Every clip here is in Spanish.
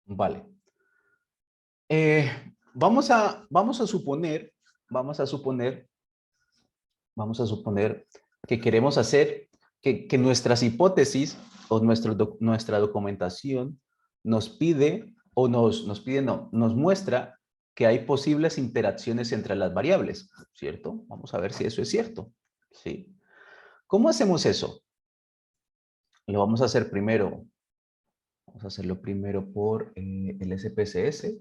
Vale. Eh, vamos a suponer, vamos a suponer que queremos hacer que nuestras hipótesis o nuestra documentación nos pide o nos pide, no, nos muestra que hay posibles interacciones entre las variables, ¿cierto? Vamos a ver si eso es cierto, ¿sí? ¿Cómo hacemos eso? Lo vamos a hacer primero, vamos a hacerlo primero por el SPSS,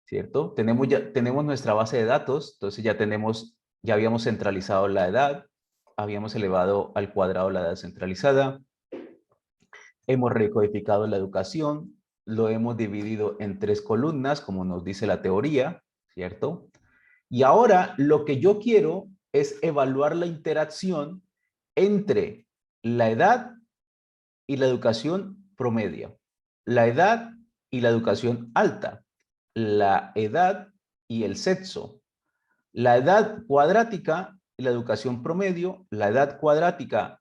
¿cierto? Tenemos nuestra base de datos, entonces ya habíamos centralizado la edad, habíamos elevado al cuadrado la edad centralizada, hemos recodificado la educación, lo hemos dividido en 3 columnas, como nos dice la teoría, ¿cierto? Y ahora lo que yo quiero es evaluar la interacción entre la edad y la educación promedio, la edad y la educación alta, la edad y el sexo, la edad cuadrática y la educación promedio, la edad cuadrática,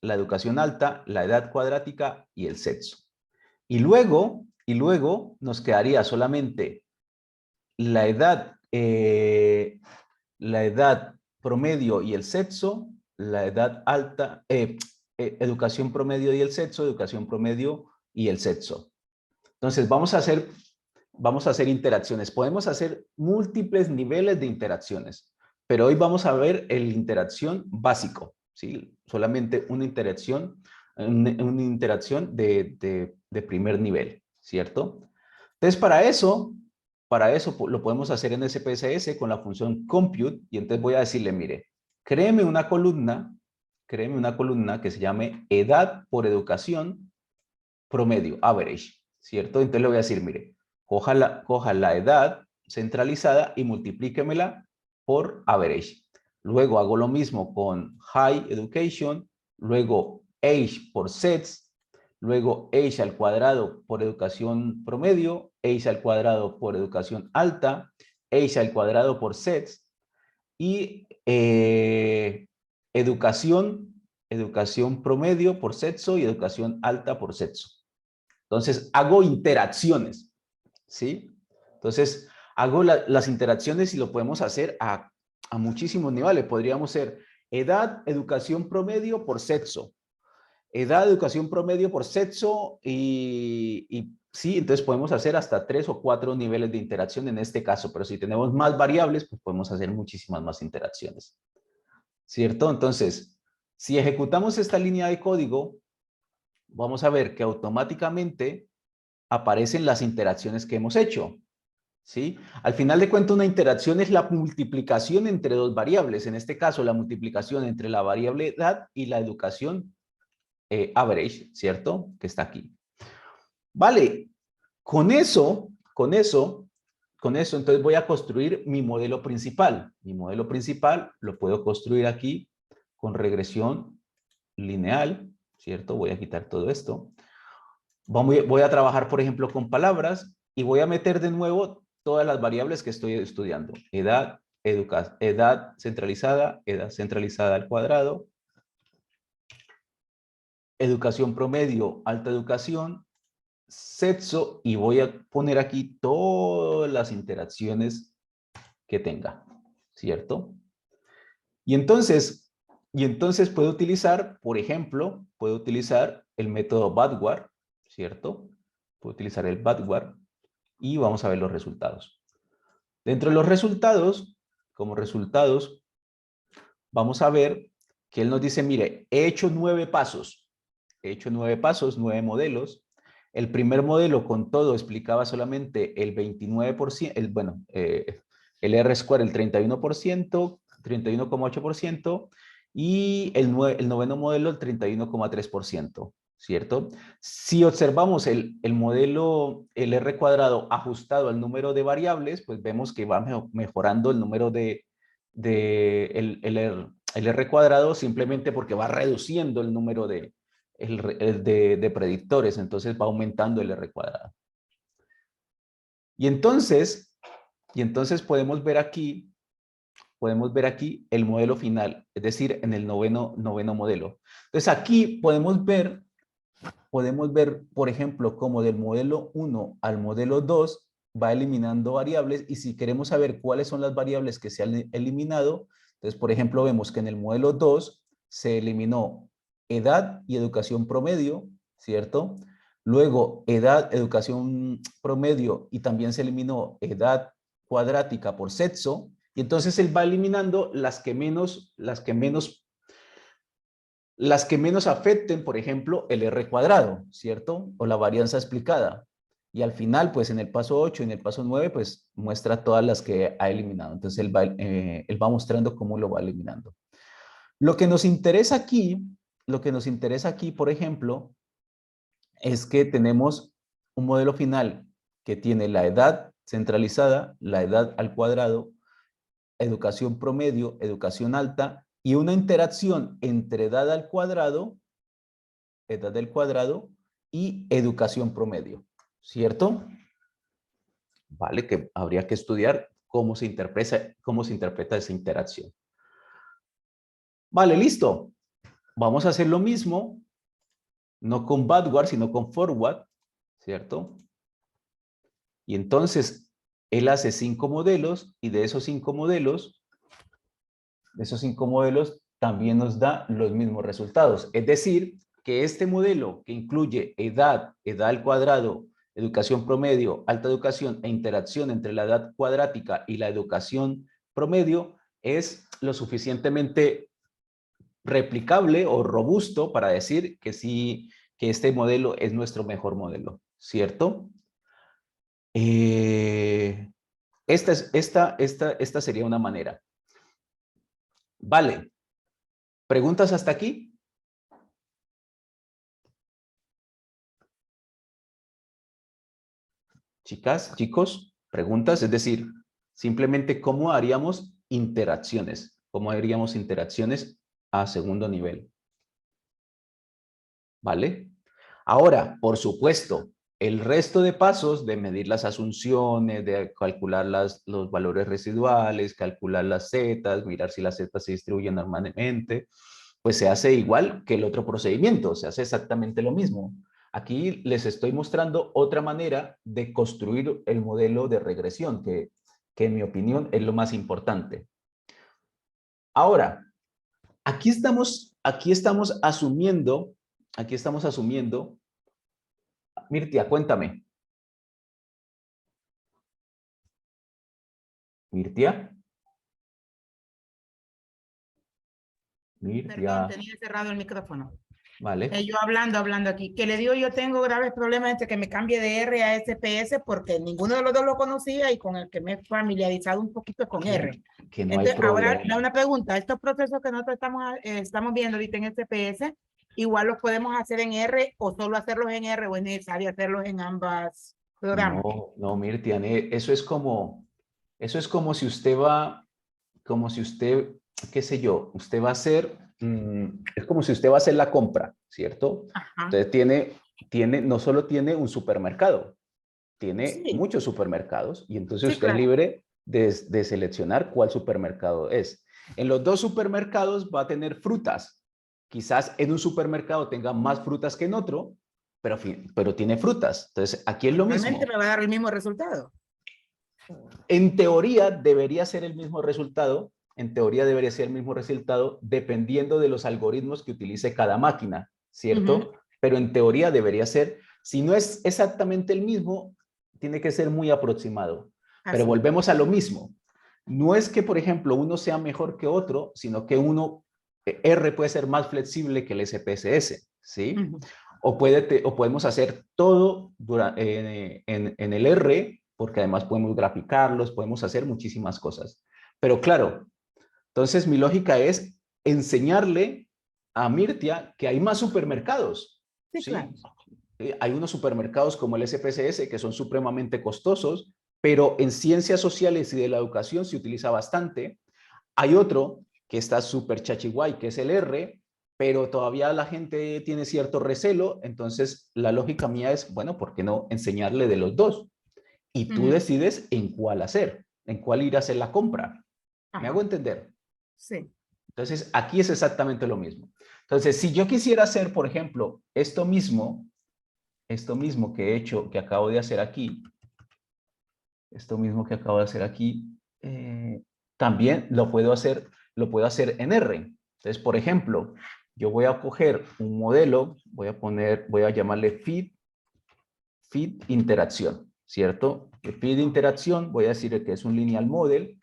la educación alta, la edad cuadrática y el sexo. Y luego nos quedaría solamente la edad promedio y el sexo, la edad alta, educación promedio y el sexo, educación promedio y el sexo. Entonces vamos a hacer interacciones. Podemos hacer múltiples niveles de interacciones, pero hoy vamos a ver el interacción básico, ¿sí? Solamente una interacción de primer nivel, ¿cierto? Entonces, para eso lo podemos hacer en SPSS con la función compute, y entonces voy a decirle, mire, créeme una columna que se llame edad por educación promedio, average, ¿cierto? Entonces le voy a decir, mire, coja la edad centralizada y multiplíquemela por average. Luego hago lo mismo con high education, luego age por sets, luego age al cuadrado por educación promedio, age al cuadrado por educación alta, age al cuadrado por sets y educación promedio por sexo y educación alta por sexo. Entonces, hago interacciones, ¿sí? Entonces, hago las interacciones y lo podemos hacer a muchísimos niveles. Podríamos ser edad, educación promedio por sexo. Edad, educación promedio por sexo y sí, entonces podemos hacer hasta 3 o 4 niveles de interacción en este caso, pero si tenemos más variables, pues podemos hacer muchísimas más interacciones, ¿cierto? Entonces, si ejecutamos esta línea de código, vamos a ver que automáticamente aparecen las interacciones que hemos hecho, ¿sí? Al final de cuentas, una interacción es la multiplicación entre dos variables, en este caso la multiplicación entre la variable edad y la educación average, ¿cierto? Que está aquí. Vale, con eso, entonces voy a construir mi modelo principal. Mi modelo principal lo puedo construir aquí con regresión lineal, ¿cierto? Voy a quitar todo esto. Voy a trabajar, por ejemplo, con palabras y voy a meter de nuevo todas las variables que estoy estudiando. Edad, edad centralizada al cuadrado, educación promedio, alta educación, sexo, y voy a poner aquí todas las interacciones que tenga, ¿cierto? Y entonces, puedo utilizar, por ejemplo, puedo utilizar el método Badwar, ¿cierto? Puedo utilizar el Badwar y vamos a ver los resultados. Dentro de los resultados, como resultados, vamos a ver que él nos dice, mire, he hecho 9 pasos. He hecho 9 pasos, 9 modelos. El primer modelo con todo explicaba solamente el 29%, el R-square el 31%, 31,8%, y el noveno modelo el 31,3%, ¿cierto? Si observamos el modelo, el R cuadrado ajustado al número de variables, pues vemos que va mejorando el número el R cuadrado simplemente porque va reduciendo el número de predictores, entonces va aumentando el R cuadrado. Y entonces podemos ver aquí el modelo final, es decir, en el noveno modelo. Entonces aquí podemos ver podemos ver, por ejemplo, cómo del modelo 1 al modelo 2 va eliminando variables y si queremos saber cuáles son las variables que se han eliminado, entonces, por ejemplo, vemos que en el modelo 2 se eliminó edad y educación promedio, ¿cierto? Luego, edad, educación promedio y también se eliminó edad cuadrática por sexo y entonces él va eliminando las que menos afecten, por ejemplo, el R cuadrado, ¿cierto? O la varianza explicada. Y al final, pues en el paso 8 y en el paso 9, pues muestra todas las que ha eliminado. Entonces él va mostrando cómo lo va eliminando. Lo que nos interesa aquí, por ejemplo, es que tenemos un modelo final que tiene la edad centralizada, la edad al cuadrado, educación promedio, educación alta y una interacción entre edad al cuadrado, edad del cuadrado y educación promedio, ¿cierto? Vale, que habría que estudiar cómo se interpreta esa interacción. Vale, listo. Vamos a hacer lo mismo, no con backward, sino con forward, ¿cierto? Y entonces, él hace 5 modelos y de esos 5 modelos, también nos da los mismos resultados. Es decir, que este modelo que incluye edad, edad al cuadrado, educación promedio, alta educación e interacción entre la edad cuadrática y la educación promedio es lo suficientemente replicable o robusto para decir que sí, que este modelo es nuestro mejor modelo, ¿cierto? Esta sería una manera. Vale. ¿Preguntas hasta aquí? Chicas, chicos, preguntas, es decir, simplemente cómo haríamos interacciones, a segundo nivel. ¿Vale? Ahora, por supuesto, el resto de pasos de medir las asunciones, de calcular los valores residuales, calcular las zetas, mirar si las zetas se distribuyen normalmente, pues se hace igual que el otro procedimiento, se hace exactamente lo mismo. Aquí les estoy mostrando otra manera de construir el modelo de regresión, que en mi opinión es lo más importante. Ahora, aquí estamos asumiendo, Mirtia, cuéntame. Mirtia. Perdón, tenía cerrado el micrófono. Vale. Yo hablando aquí, que le digo, yo tengo graves problemas entre que me cambie de R a SPS porque ninguno de los dos lo conocía y con el que me he familiarizado un poquito con R. Que no hay Entonces, ahora, problema. una pregunta, estos procesos que nosotros estamos viendo ahorita en SPS, igual los podemos hacer en R o solo hacerlos en R o es necesario hacerlos en ambas programas. No, Mirtia, eso es como si usted qué sé yo, usted va a hacer, es como si usted va a hacer la compra, ¿cierto? Ajá. Entonces no solo tiene un supermercado, tiene Sí. muchos supermercados y entonces Sí, usted es claro. libre de seleccionar cuál supermercado es. En los dos supermercados va a tener frutas. Quizás en un supermercado tenga más frutas que en otro, pero tiene frutas. Entonces, aquí es lo mismo. Realmente me va a dar el mismo resultado. En teoría debería ser el mismo resultado, dependiendo de los algoritmos que utilice cada máquina, ¿cierto? Pero en teoría debería ser, si no es exactamente el mismo, tiene que ser muy aproximado. Pero volvemos a lo mismo. No es que, por ejemplo, uno sea mejor que otro, sino que R puede ser más flexible que el SPSS, ¿sí? O podemos hacer todo en el R, porque además podemos graficarlos, podemos hacer muchísimas cosas. Pero claro, entonces mi lógica es enseñarle a Mirtia que hay más supermercados. Sí, claro. Hay unos supermercados como el SPSS que son supremamente costosos, pero en ciencias sociales y de la educación se utiliza bastante. Hay otro que está súper chachiguay, que es el R, pero todavía la gente tiene cierto recelo, entonces la lógica mía es, bueno, ¿por qué no enseñarle de los dos? Y tú decides en cuál hacer, en cuál ir a hacer la compra. ¿Me hago entender? Sí. Entonces, aquí es exactamente lo mismo. Entonces, si yo quisiera hacer, por ejemplo, esto mismo que he hecho, que acabo de hacer aquí, también lo puedo hacer en R. Entonces, por ejemplo, yo voy a coger un modelo, voy a llamarle feed interacción, ¿cierto? El feed interacción, voy a decir que es un lineal model,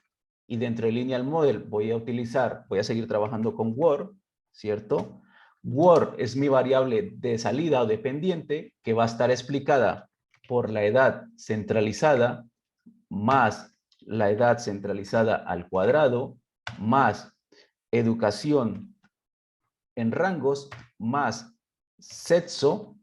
y dentro del lineal model voy a seguir trabajando con Word, ¿cierto? Word es mi variable de salida o dependiente que va a estar explicada por la edad centralizada más la edad centralizada al cuadrado más educación en rangos más sexo,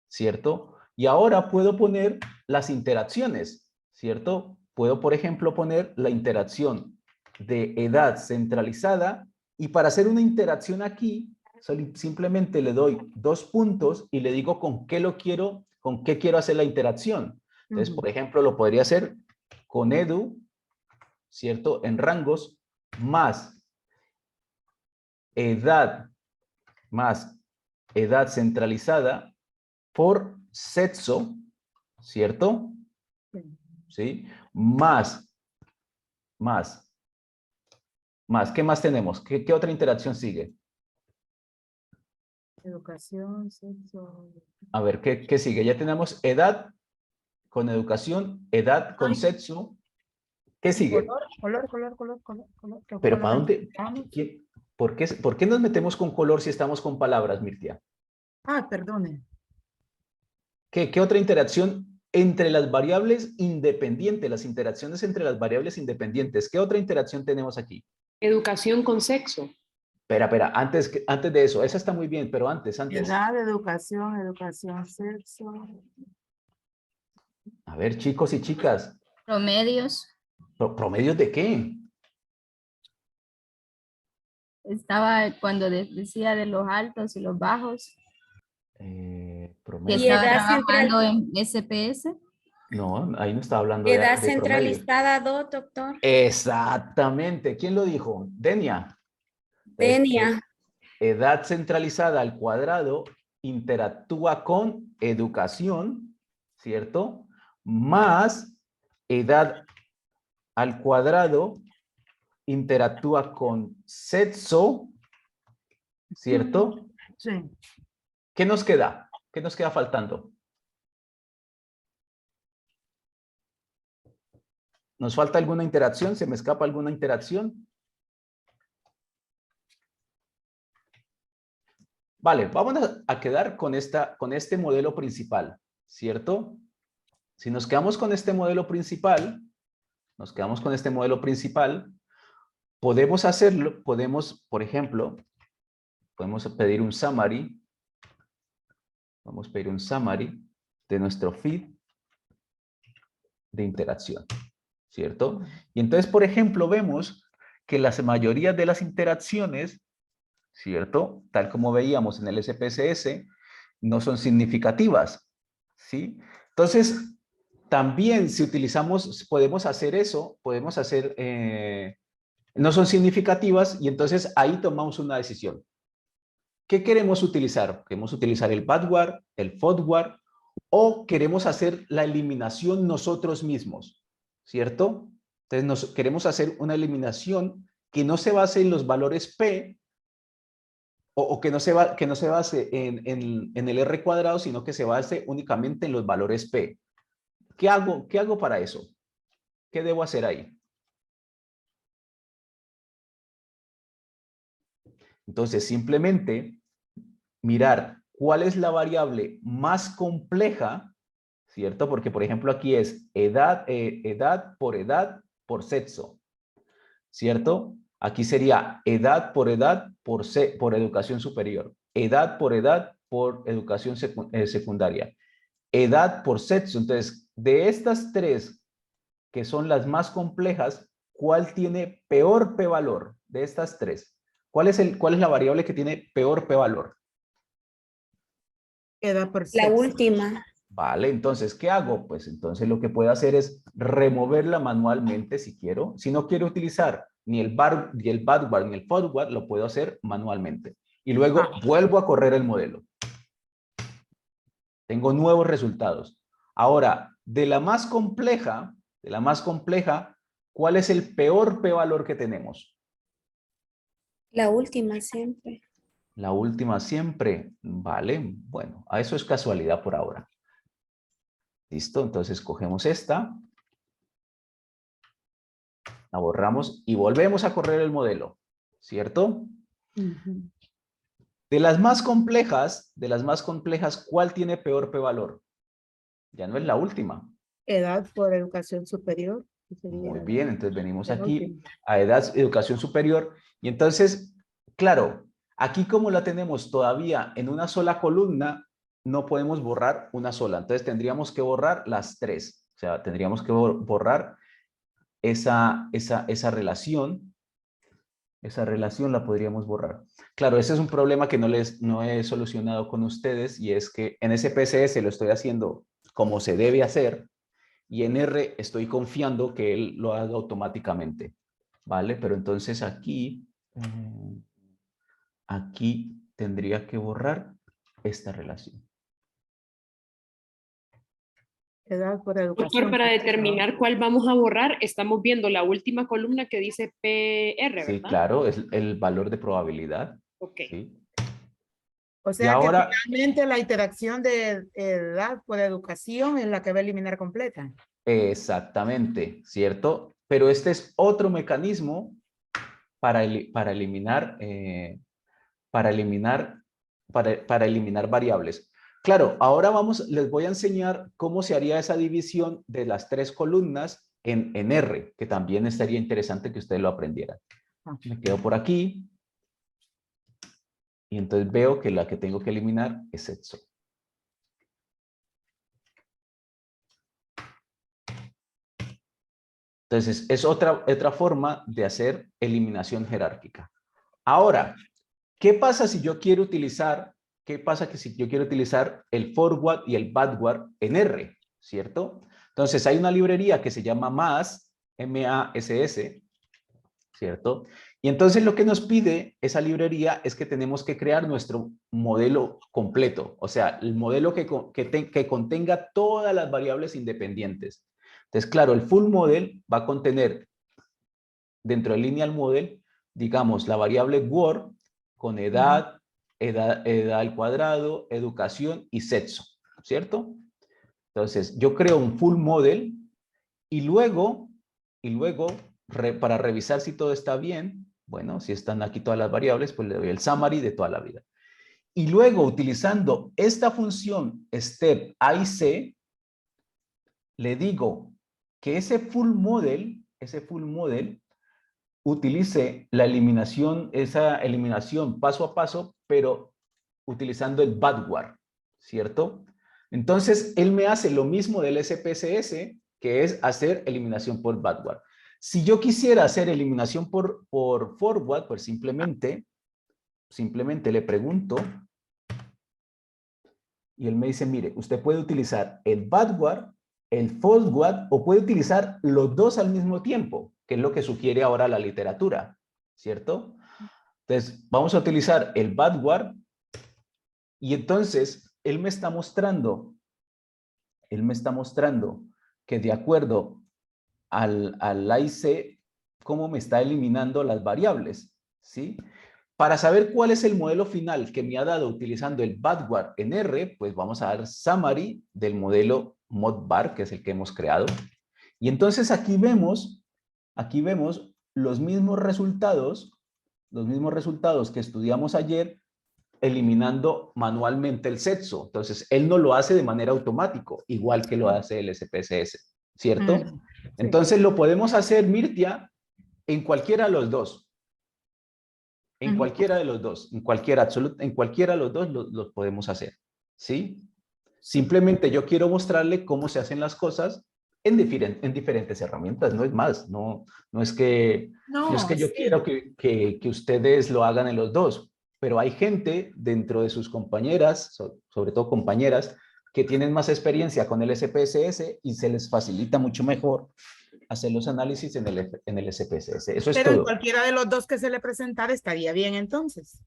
¿cierto? Y ahora puedo poner las interacciones, ¿cierto? Puedo, por ejemplo, poner la interacción de edad centralizada, y para hacer una interacción aquí, simplemente le doy 2 puntos y le digo con qué quiero hacer la interacción. Entonces, por ejemplo, lo podría hacer con edu, ¿cierto? En rangos más edad centralizada por sexo, ¿cierto? ¿Sí? Más. ¿Qué más tenemos? ¿Qué otra interacción sigue? Educación, sexo. A ver, ¿qué sigue? Ya tenemos edad con educación, edad con sexo. ¿Qué sigue? Color. ¿Qué Pero ¿para color dónde? necesitamos? ¿Por qué nos metemos con color si estamos con palabras, Mirtia? Ah, perdone. ¿Qué otra interacción entre las variables independientes? Las interacciones entre las variables independientes. ¿Qué otra interacción tenemos aquí? Educación con sexo. Espera, antes de eso, esa está muy bien, pero antes. Edad, educación, sexo. A ver, chicos y chicas, Promedios. ¿promedios de qué? Estaba cuando decía de los altos y los bajos. Que Promedio. estaba edad trabajando en SPS. No, ahí no está hablando Edad de promedio. centralizada, doctor. Exactamente. ¿Quién lo dijo? Denia. Denia. Edad centralizada al cuadrado interactúa con educación, ¿cierto? Más edad al cuadrado interactúa con sexo, ¿cierto? Sí. ¿Qué nos queda? ¿Qué nos queda faltando? ¿Nos falta alguna interacción? ¿Se me escapa alguna interacción? Vale, vamos a quedar con este modelo principal, ¿cierto? Si nos quedamos con este modelo principal, podemos hacerlo, por ejemplo, podemos pedir un summary. Vamos a pedir un summary de nuestro feed de interacción, ¿cierto? Y entonces, por ejemplo, vemos que la mayoría de las interacciones, ¿cierto? Tal como veíamos en el SPSS, no son significativas, ¿sí? Entonces, también si podemos hacer eso, no son significativas, y entonces ahí tomamos una decisión. ¿Qué queremos utilizar? ¿Queremos utilizar el backward, el forward, o queremos hacer la eliminación nosotros mismos? ¿Cierto? Entonces queremos hacer una eliminación que no se base en los valores P, o que no se base en el R cuadrado, sino que se base únicamente en los valores P. ¿Qué hago para eso? ¿Qué debo hacer ahí? Entonces, simplemente mirar cuál es la variable más compleja, ¿cierto? Porque, por ejemplo, aquí es edad por sexo, ¿cierto? Aquí sería edad por educación superior, edad por educación secundaria, edad por sexo. Entonces, de estas tres, que son las más complejas, ¿cuál tiene peor p-valor de estas tres? ¿Cuál es la variable que tiene peor p-valor? Edad por La sexo. última. Vale, entonces, ¿qué hago? Pues entonces lo que puedo hacer es removerla manualmente si quiero. Si no quiero utilizar ni el backward ni el forward, lo puedo hacer manualmente. Y luego vuelvo a correr el modelo. Tengo nuevos resultados. Ahora, de la más compleja, ¿cuál es el peor p-valor que tenemos? La última siempre. La última siempre. Vale, bueno, a eso es casualidad por ahora. ¿Listo? Entonces cogemos esta, la borramos y volvemos a correr el modelo, ¿cierto? De las más complejas, ¿cuál tiene peor p-valor? Ya no es la última. Edad por educación superior. ¿Qué sería? Muy bien, entonces venimos El aquí último. a edad, educación superior y entonces, claro, aquí como la tenemos todavía en una sola columna, no podemos borrar una sola, entonces tendríamos que borrar las tres, o sea, tendríamos que borrar esa relación la podríamos borrar. Claro, ese es un problema que no he solucionado con ustedes y es que en SPSS lo estoy haciendo como se debe hacer y en R estoy confiando que él lo haga automáticamente, ¿vale? Pero entonces aquí tendría que borrar esta relación. Edad por educación. Doctor, para superior. determinar cuál vamos a borrar, estamos viendo la última columna que dice PR, Sí, ¿verdad? claro, es el valor de probabilidad. Ok. ¿Sí? O Y sea que ahora, finalmente la interacción de edad por educación es la que va a eliminar completa. exactamente, ¿cierto? Pero este es otro mecanismo para eliminar variables. Claro, ahora les voy a enseñar cómo se haría esa división de las tres columnas en R, que también estaría interesante que ustedes lo aprendieran. Me quedo por aquí. Y entonces veo que la que tengo que eliminar es sexo. Entonces, es otra forma de hacer eliminación jerárquica. Ahora, ¿qué pasa si yo quiero utilizar el forward y el backward en R? ¿Cierto? Entonces, hay una librería que se llama MASS, M-A-S-S, ¿cierto? Y entonces lo que nos pide esa librería es que tenemos que crear nuestro modelo completo, o sea, el modelo que contenga todas las variables independientes. Entonces, claro, el full model va a contener dentro del lineal model, digamos, la variable word con edad al cuadrado, educación y sexo, ¿cierto? Entonces, yo creo un full model y luego para revisar si todo está bien, bueno, si están aquí todas las variables, pues le doy el summary de toda la vida. Y luego, utilizando esta función step A y C, le digo que ese full model utilice esa eliminación paso a paso, pero utilizando el backward, ¿cierto? Entonces, él me hace lo mismo del SPSS, que es hacer eliminación por backward. Si yo quisiera hacer eliminación por forward, pues simplemente le pregunto y él me dice, mire, usted puede utilizar el backward, el forward o puede utilizar los dos al mismo tiempo, que es lo que sugiere ahora la literatura, ¿cierto? Entonces, vamos a utilizar el backward y entonces él me está mostrando que de acuerdo al AIC, cómo me está eliminando las variables, ¿sí? Para saber cuál es el modelo final que me ha dado utilizando el backward en R, pues vamos a dar summary del modelo modbar, que es el que hemos creado. Y entonces aquí vemos los mismos resultados que estudiamos ayer, eliminando manualmente el sexo. Entonces, él no lo hace de manera automática, igual que lo hace el SPSS, ¿cierto? Sí. Entonces, lo podemos hacer, Mirtia, en cualquiera de los dos. En cualquiera de los dos, en cualquiera de los dos los podemos hacer, ¿sí? Simplemente yo quiero mostrarle cómo se hacen las cosas en diferentes herramientas, no es más, no es que yo sí. quiero que ustedes lo hagan en los dos, pero hay gente dentro de sus compañeras, sobre todo compañeras, que tienen más experiencia con el SPSS y se les facilita mucho mejor hacer los análisis en el SPSS. Eso es Pero en todo. cualquiera de los dos que se le presentara estaría bien entonces.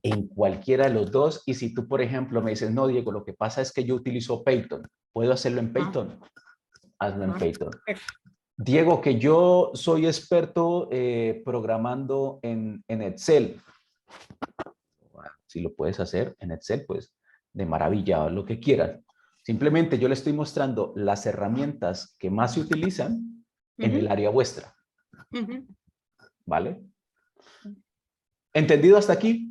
En cualquiera de los dos. Y si tú, por ejemplo, me dices, no, Diego, lo que pasa es que yo utilizo Python. ¿Puedo hacerlo en Python? Hazlo en Python. Diego, que yo soy experto programando en Excel. Bueno, si lo puedes hacer en Excel, pues de maravilla, lo que quieras. Simplemente yo le estoy mostrando las herramientas que más se utilizan en el área vuestra. ¿Vale? ¿Entendido hasta aquí?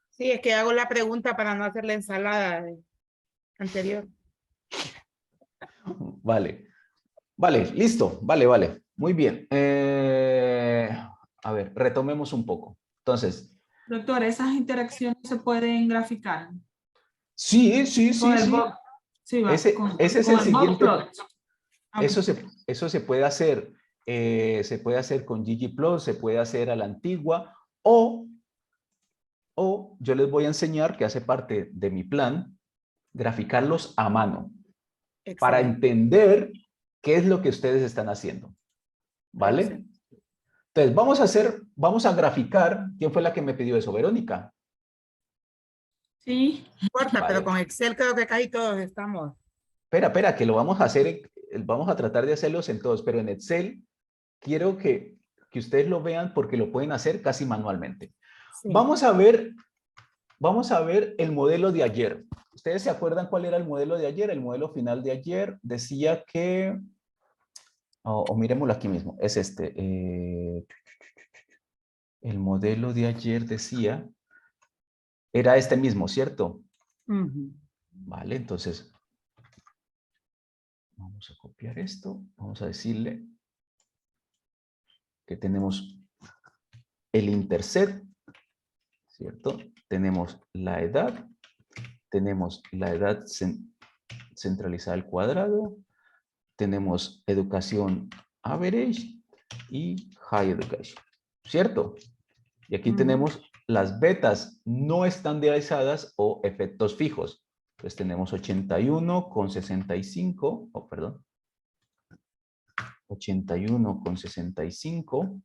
Sí, es que hago la pregunta para no hacer la ensalada anterior. Vale. Vale, listo. Vale, vale. Muy bien. A ver, retomemos un poco. Entonces, Doctor, esas interacciones se pueden graficar. sí, sí, Con sí, el sí. box. Sí, va, Ese es con el siguiente. box plot. Eso se puede hacer. Se puede hacer con ggplot, se puede hacer a la antigua o yo les voy a enseñar, que hace parte de mi plan, graficarlos a mano para Excelente. entender qué es lo que ustedes están haciendo. ¿Vale? Excelente. Entonces, vamos a graficar. ¿Quién fue la que me pidió eso? Verónica. Sí. No importa, Vale. pero con Excel creo que casi todos estamos. Espera, que lo vamos a hacer, vamos a tratar de hacerlos en todos, pero en Excel quiero que ustedes lo vean porque lo pueden hacer casi manualmente. Sí. Vamos a ver el modelo de ayer. ¿Ustedes se acuerdan cuál era el modelo de ayer? El modelo final de ayer decía que, o miremoslo aquí mismo, es este. El modelo de ayer decía, era este mismo, ¿cierto? Vale, entonces, vamos a copiar esto, vamos a decirle que tenemos el intercept, ¿cierto? Tenemos la edad centralizada al cuadrado, tenemos educación average y high education, ¿cierto? Y aquí tenemos las betas no estandarizadas o efectos fijos. Entonces tenemos 81,65, perdón, 81,65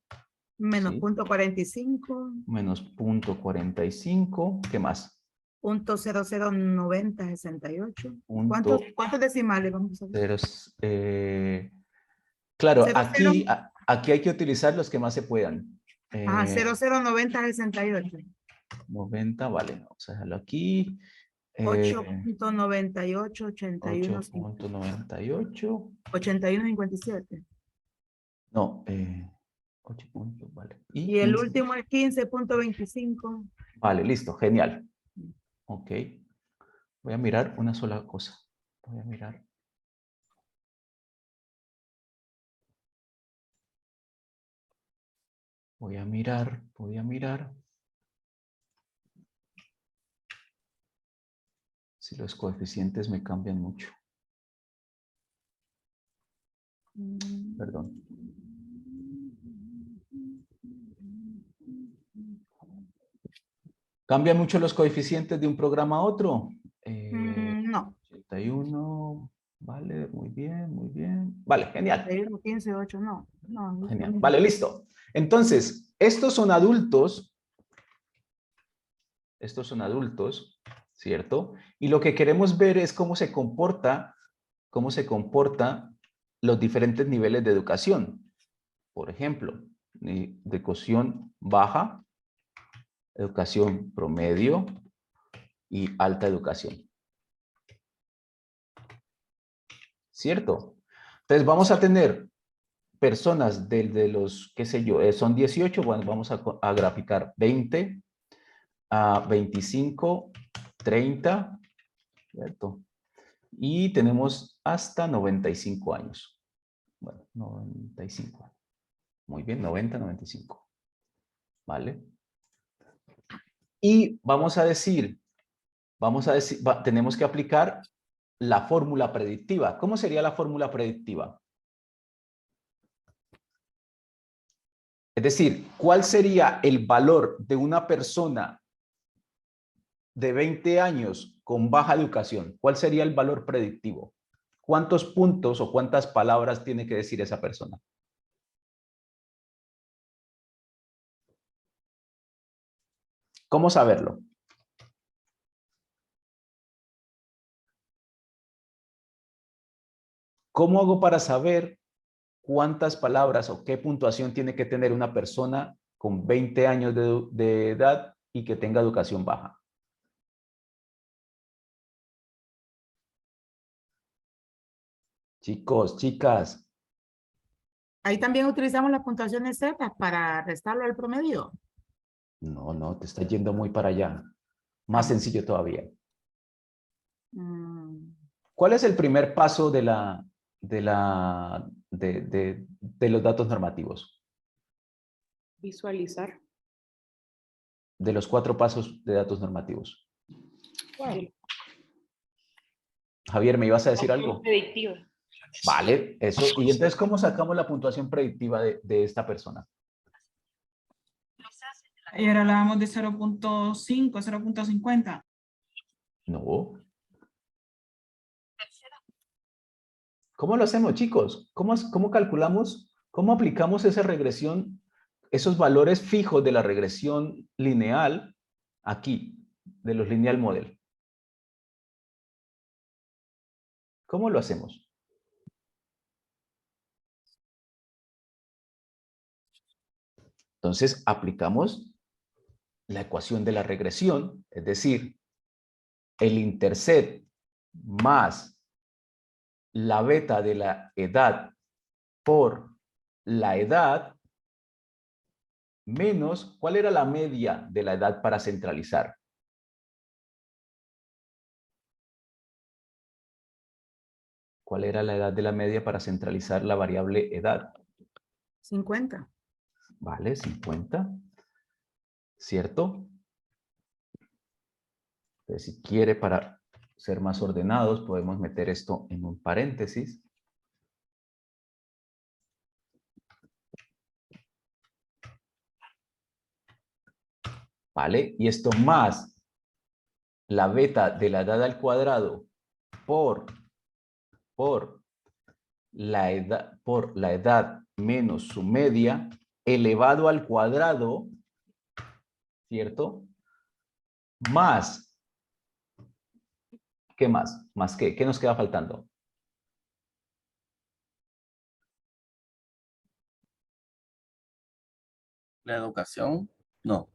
Menos ¿sí? punto 45. Menos punto 45. ¿Qué más? Punto 009068. Punto ¿Cuántos decimales vamos a ver? Claro, 00. aquí hay que utilizar los que más se puedan. 009068. 90, vale, vamos a dejarlo aquí. 8.98, 81, 8.98. 81.57. No, 8 puntos, vale. Y el 15. último es 15.25. Vale, listo, genial. Ok. Voy a mirar una sola cosa. Voy a mirar. Voy a mirar. Si los coeficientes me cambian mucho. Perdón. ¿Cambian mucho los coeficientes de un programa a otro? No. 81. Vale, muy bien, muy bien. Vale, genial. 81, 15, 8, no. Genial. Vale, listo. Entonces, estos son adultos, ¿cierto? Y lo que queremos ver es cómo se comporta los diferentes niveles de educación. Por ejemplo, de educación baja, educación promedio y alta educación. ¿Cierto? Entonces vamos a tener personas de los, qué sé yo, son 18, bueno, vamos a graficar 20, a 25, 30, ¿cierto? Y tenemos hasta 95 años. Bueno, 95 años. Muy bien, 90, 95. ¿Vale? Y vamos a decir, tenemos que aplicar la fórmula predictiva. ¿Cómo sería la fórmula predictiva? Es decir, ¿cuál sería el valor de una persona de 20 años con baja educación, ¿cuál sería el valor predictivo? ¿Cuántos puntos o cuántas palabras tiene que decir esa persona? ¿Cómo saberlo? ¿Cómo hago para saber cuántas palabras o qué puntuación tiene que tener una persona con 20 años de edad y que tenga educación baja? Chicos, chicas, Ahí también utilizamos las puntuaciones Z para restarlo al promedio. no, te está yendo muy para allá. Más sencillo todavía. Mm, ¿Cuál es el primer paso de los datos normativos? Visualizar. De los 4 pasos de datos normativos. Javier, ¿me ibas a decir algo? Predictiva. Vale, eso. Y entonces, ¿cómo sacamos la puntuación predictiva de esta persona? Ayer hablábamos de 0.5, 0.50. No. ¿Cómo lo hacemos, chicos? ¿Cómo calculamos? ¿Cómo aplicamos esa regresión, esos valores fijos de la regresión lineal aquí, de los lineal model? ¿Cómo lo hacemos? Entonces, aplicamos la ecuación de la regresión, es decir, el intercept más la beta de la edad por la edad menos, ¿cuál era la media de la edad para centralizar? ¿Cuál era la edad de la media para centralizar la variable edad? 50. Vale, 50. ¿Cierto? Entonces, si quiere, para ser más ordenados, podemos meter esto en un paréntesis. ¿Vale? Y esto más la beta de la edad al cuadrado por la edad menos su media elevado al cuadrado, ¿cierto? Más, ¿qué más? ¿Más qué? ¿Qué nos queda faltando? La educación, no.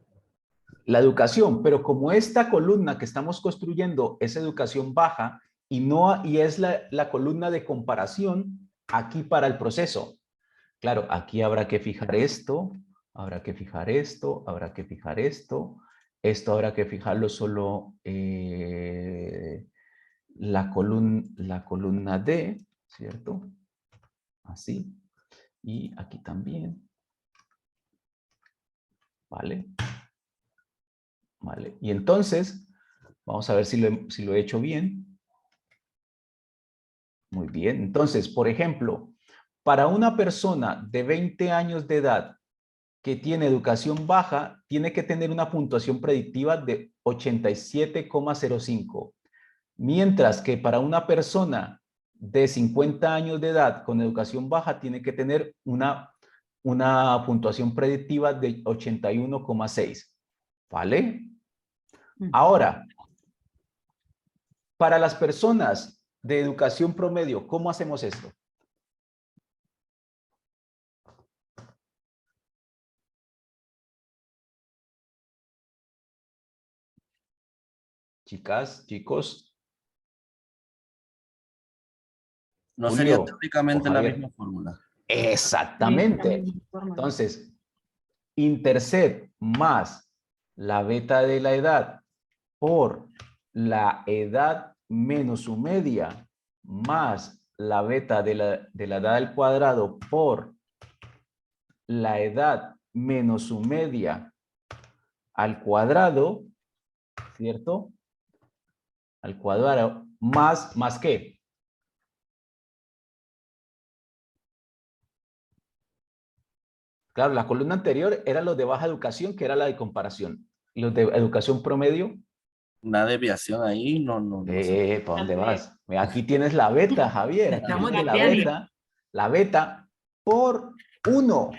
La educación, pero como esta columna que estamos construyendo es educación baja y es la columna de comparación aquí para el proceso. Claro, aquí habrá que fijar esto, habrá que fijar esto, habrá que fijar esto. Esto habrá que fijarlo solo la columna D, ¿cierto? Así. Y aquí también. ¿Vale? ¿Vale? Y entonces, vamos a ver si lo he hecho bien. Muy bien. Entonces, por ejemplo, para una persona de 20 años de edad que tiene educación baja, tiene que tener una puntuación predictiva de 87,05. Mientras que para una persona de 50 años de edad con educación baja, tiene que tener una puntuación predictiva de 81,6. ¿Vale? Ahora, para las personas de educación promedio, ¿cómo hacemos esto? Chicas, chicos. No Julio, sería o teóricamente la Javier. misma fórmula. Exactamente. Entonces, intercept más la beta de la edad por la edad menos su media más la beta de la edad al cuadrado por la edad menos su media al cuadrado, ¿cierto? Al cuadrado más ¿qué? Claro, la columna anterior era los de baja educación, que era la de comparación. Los de educación promedio, Una desviación ahí, no sé. ¿Para dónde Tal vez. vas? Mira, aquí tienes la beta, Javier. Aquí Estamos tienes desviando. la beta por 1.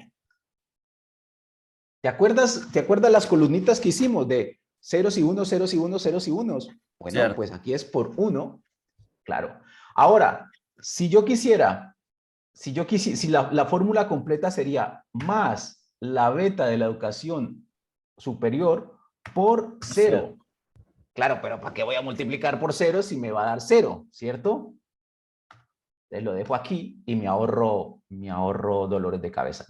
¿Te acuerdas las columnitas que hicimos de ceros y unos, ceros y unos, ceros y unos? Bueno, Cierto. pues aquí es por 1, claro. Ahora, si yo quisiera, si la fórmula completa sería más la beta de la educación superior por 0. Claro, pero ¿para qué voy a multiplicar por 0 si me va a dar 0, ¿cierto? Entonces lo dejo aquí y me ahorro dolores de cabeza.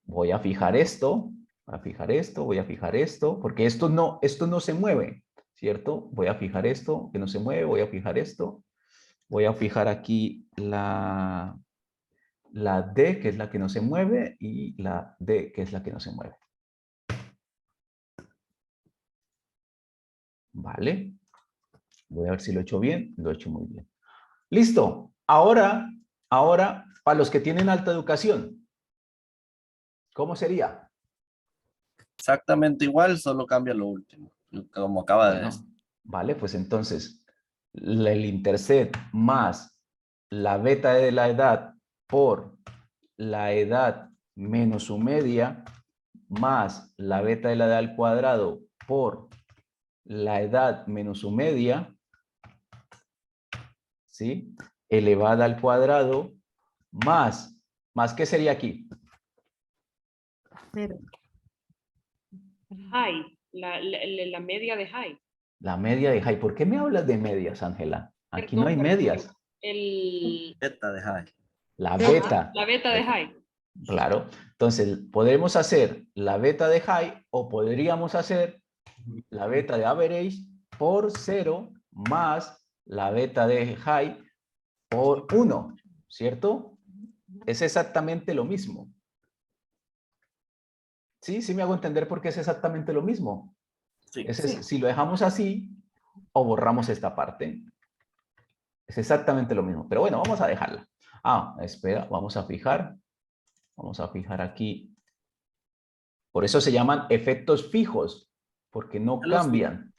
Voy a fijar esto, voy a fijar esto, voy a fijar esto, porque esto no se mueve, ¿cierto? Voy a fijar esto, que no se mueve, voy a fijar esto. Voy a fijar aquí la D, que es la que no se mueve, y la D, que es la que no se mueve. ¿Vale? Voy a ver si lo he hecho bien. Lo he hecho muy bien. Listo. Ahora, para los que tienen alta educación, ¿cómo sería? Exactamente igual, solo cambia lo último, como acaba de decir. Bueno, vale, pues entonces el intercept más la beta de la edad por la edad menos su media más la beta de la edad al cuadrado por la edad menos su media, ¿sí? Elevada al cuadrado más ¿qué sería aquí? Cero. High, la media de high. La media de high. ¿Por qué me hablas de medias, Ángela? Aquí no hay Perdón, medias. Beta de high. La Beta. beta. La beta de high. Claro. Entonces, podemos hacer la beta de high o podríamos hacer la beta de average por 0 más la beta de high por 1, ¿cierto? Es exactamente lo mismo. ¿Sí? ¿Sí me hago entender por qué es exactamente lo mismo? Sí. Si lo dejamos así o borramos esta parte. Es exactamente lo mismo. Pero bueno, vamos a dejarla. Espera, vamos a fijar. Vamos a fijar aquí. Por eso se llaman efectos fijos, porque no Ya los fijos. cambian.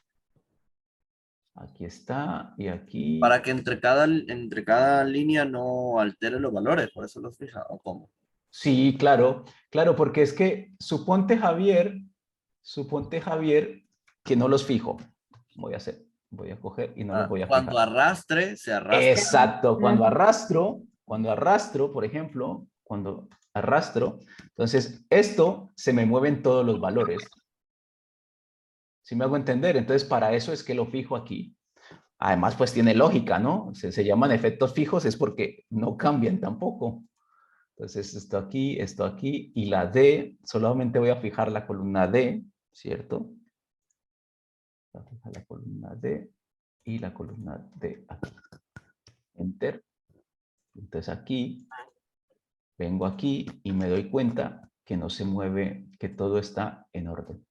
Aquí está y aquí. Para que entre cada línea no altere los valores, por eso los fija, ¿o cómo? Sí, claro, claro, porque es que suponte Javier, que no los fijo. Voy a coger y no los voy a Cuando fijar. arrastre, se arrastra. Exacto, cuando arrastro, por ejemplo, cuando arrastro, entonces esto se me mueven todos los valores. ¿Sí me hago entender? Entonces para eso es que lo fijo aquí. Además, pues tiene lógica, ¿no? Se llaman efectos fijos, es porque no cambian tampoco. Entonces esto aquí, y la D, solamente voy a fijar la columna D, ¿cierto? Voy a fijar la columna D y la columna D aquí. Enter. Entonces aquí, vengo aquí y me doy cuenta que no se mueve, que todo está en orden.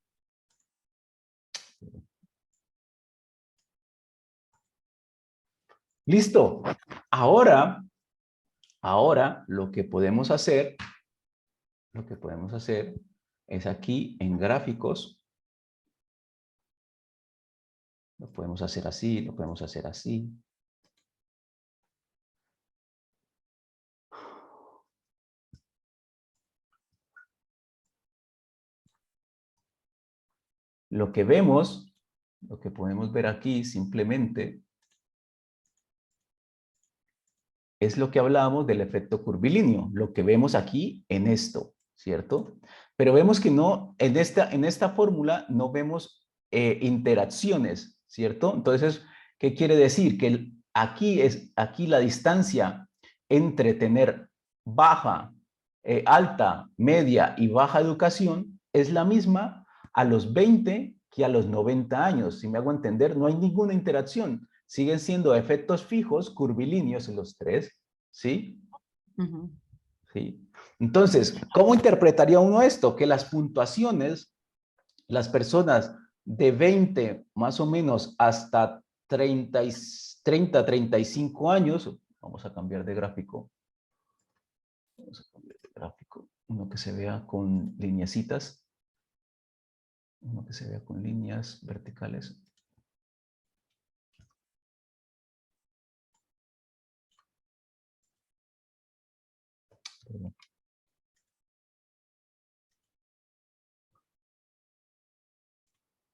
Listo. Ahora lo que podemos hacer es aquí en gráficos. Lo podemos hacer así, lo podemos hacer así. Lo que podemos ver aquí simplemente es lo que hablábamos del efecto curvilíneo, lo que vemos aquí en esto, ¿cierto? Pero vemos que no, en esta fórmula no vemos interacciones, ¿cierto? Entonces, ¿qué quiere decir? Que aquí la distancia entre tener baja, alta, media y baja educación es la misma a los 20 que a los 90 años. Si me hago entender, no hay ninguna interacción. Siguen siendo efectos fijos, curvilíneos en los tres, ¿sí? ¿Sí? Entonces, ¿cómo interpretaría uno esto? Que las puntuaciones, las personas de 20 más o menos hasta 35 años, vamos a cambiar de gráfico, uno que se vea con lineecitas, uno que se vea con líneas verticales.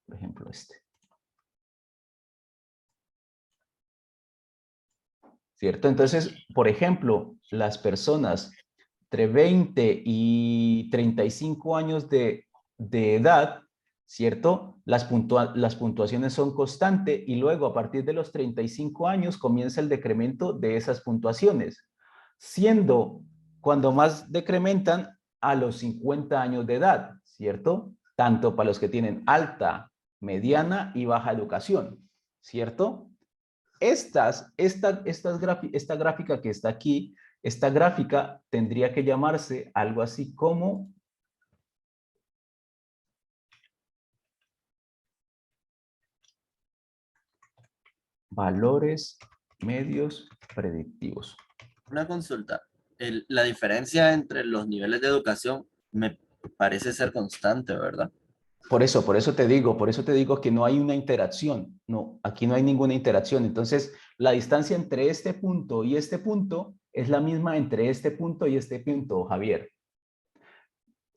Por ejemplo, este. ¿Cierto? Entonces, por ejemplo, las personas entre 20 y 35 años de edad, ¿cierto? Las puntuaciones son constantes y luego a partir de los 35 años comienza el decremento de esas puntuaciones, siendo cuando más decrementan a los 50 años de edad, ¿cierto? Tanto para los que tienen alta, mediana y baja educación, ¿cierto? Esta gráfica que está aquí, esta gráfica tendría que llamarse algo así como valores medios predictivos. Una consulta. La diferencia entre los niveles de educación me parece ser constante, ¿verdad? Por eso te digo que no hay una interacción. No, aquí no hay ninguna interacción. Entonces, la distancia entre este punto y este punto es la misma entre este punto y este punto, Javier.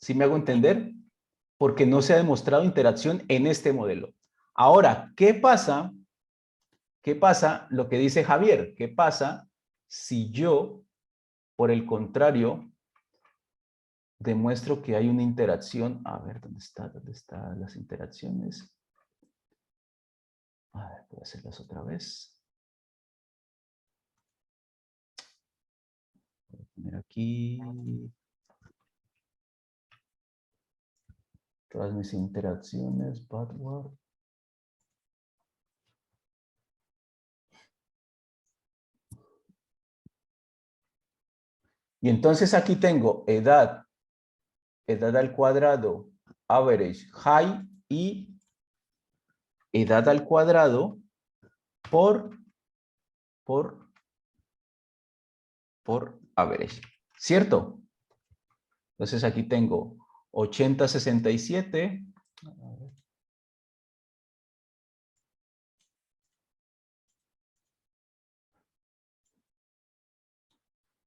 ¿Sí me hago entender? Porque no se ha demostrado interacción en este modelo. Ahora, ¿qué pasa? ¿Qué pasa? Lo que dice Javier, ¿qué pasa si yo, por el contrario, demuestro que hay una interacción? A ver, ¿dónde están las interacciones? A ver, voy a hacerlas otra vez. Voy a poner aquí todas mis interacciones, backward. Y entonces aquí tengo edad al cuadrado, average, high y edad al cuadrado por average, ¿cierto? Entonces aquí tengo 80, 67.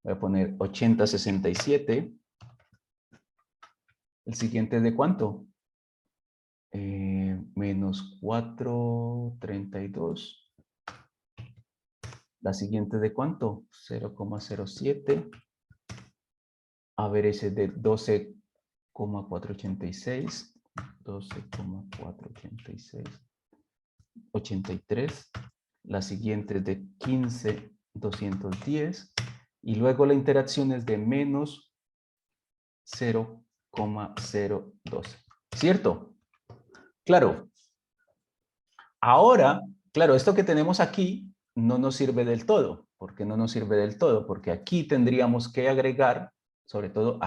Voy a poner 80, 67. ¿El siguiente es de cuánto? Menos 4, 32. La siguiente de cuánto? 0,07. A ver, ese de 12,486. 12,486. 83. La siguiente es de 15,210. Y luego la interacción es de menos 0,012. ¿Cierto? Claro. Ahora, claro, esto que tenemos aquí no nos sirve del todo. ¿Por qué no nos sirve del todo? Porque aquí tendríamos que agregar, sobre todo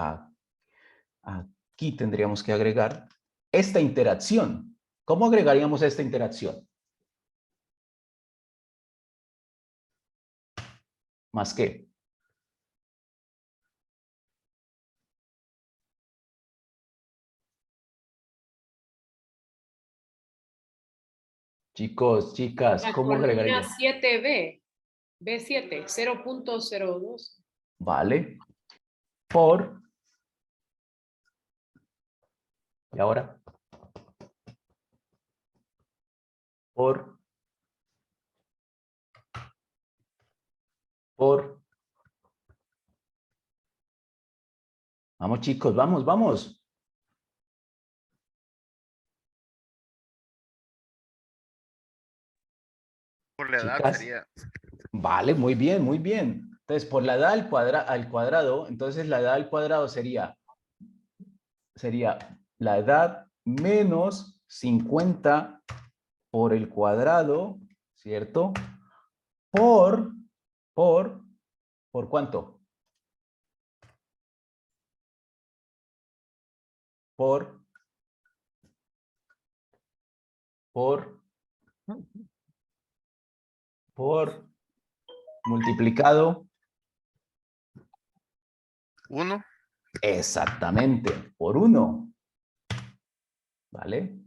aquí tendríamos que agregar esta interacción. ¿Cómo agregaríamos esta interacción? ¿Más qué? Chicos, chicas, La ¿cómo columna agregaríamos? 7B, B7, 0.02. Vale. Por. ¿Y ahora? Por. Vamos, chicos, vamos, vamos. Por la edad Chicas. sería. Vale, muy bien, muy bien. Entonces, por la edad al cuadrado, entonces la edad al cuadrado sería la edad menos 50 por el cuadrado, ¿cierto? ¿Por cuánto? Por multiplicado. 1. Exactamente, por 1. ¿Vale?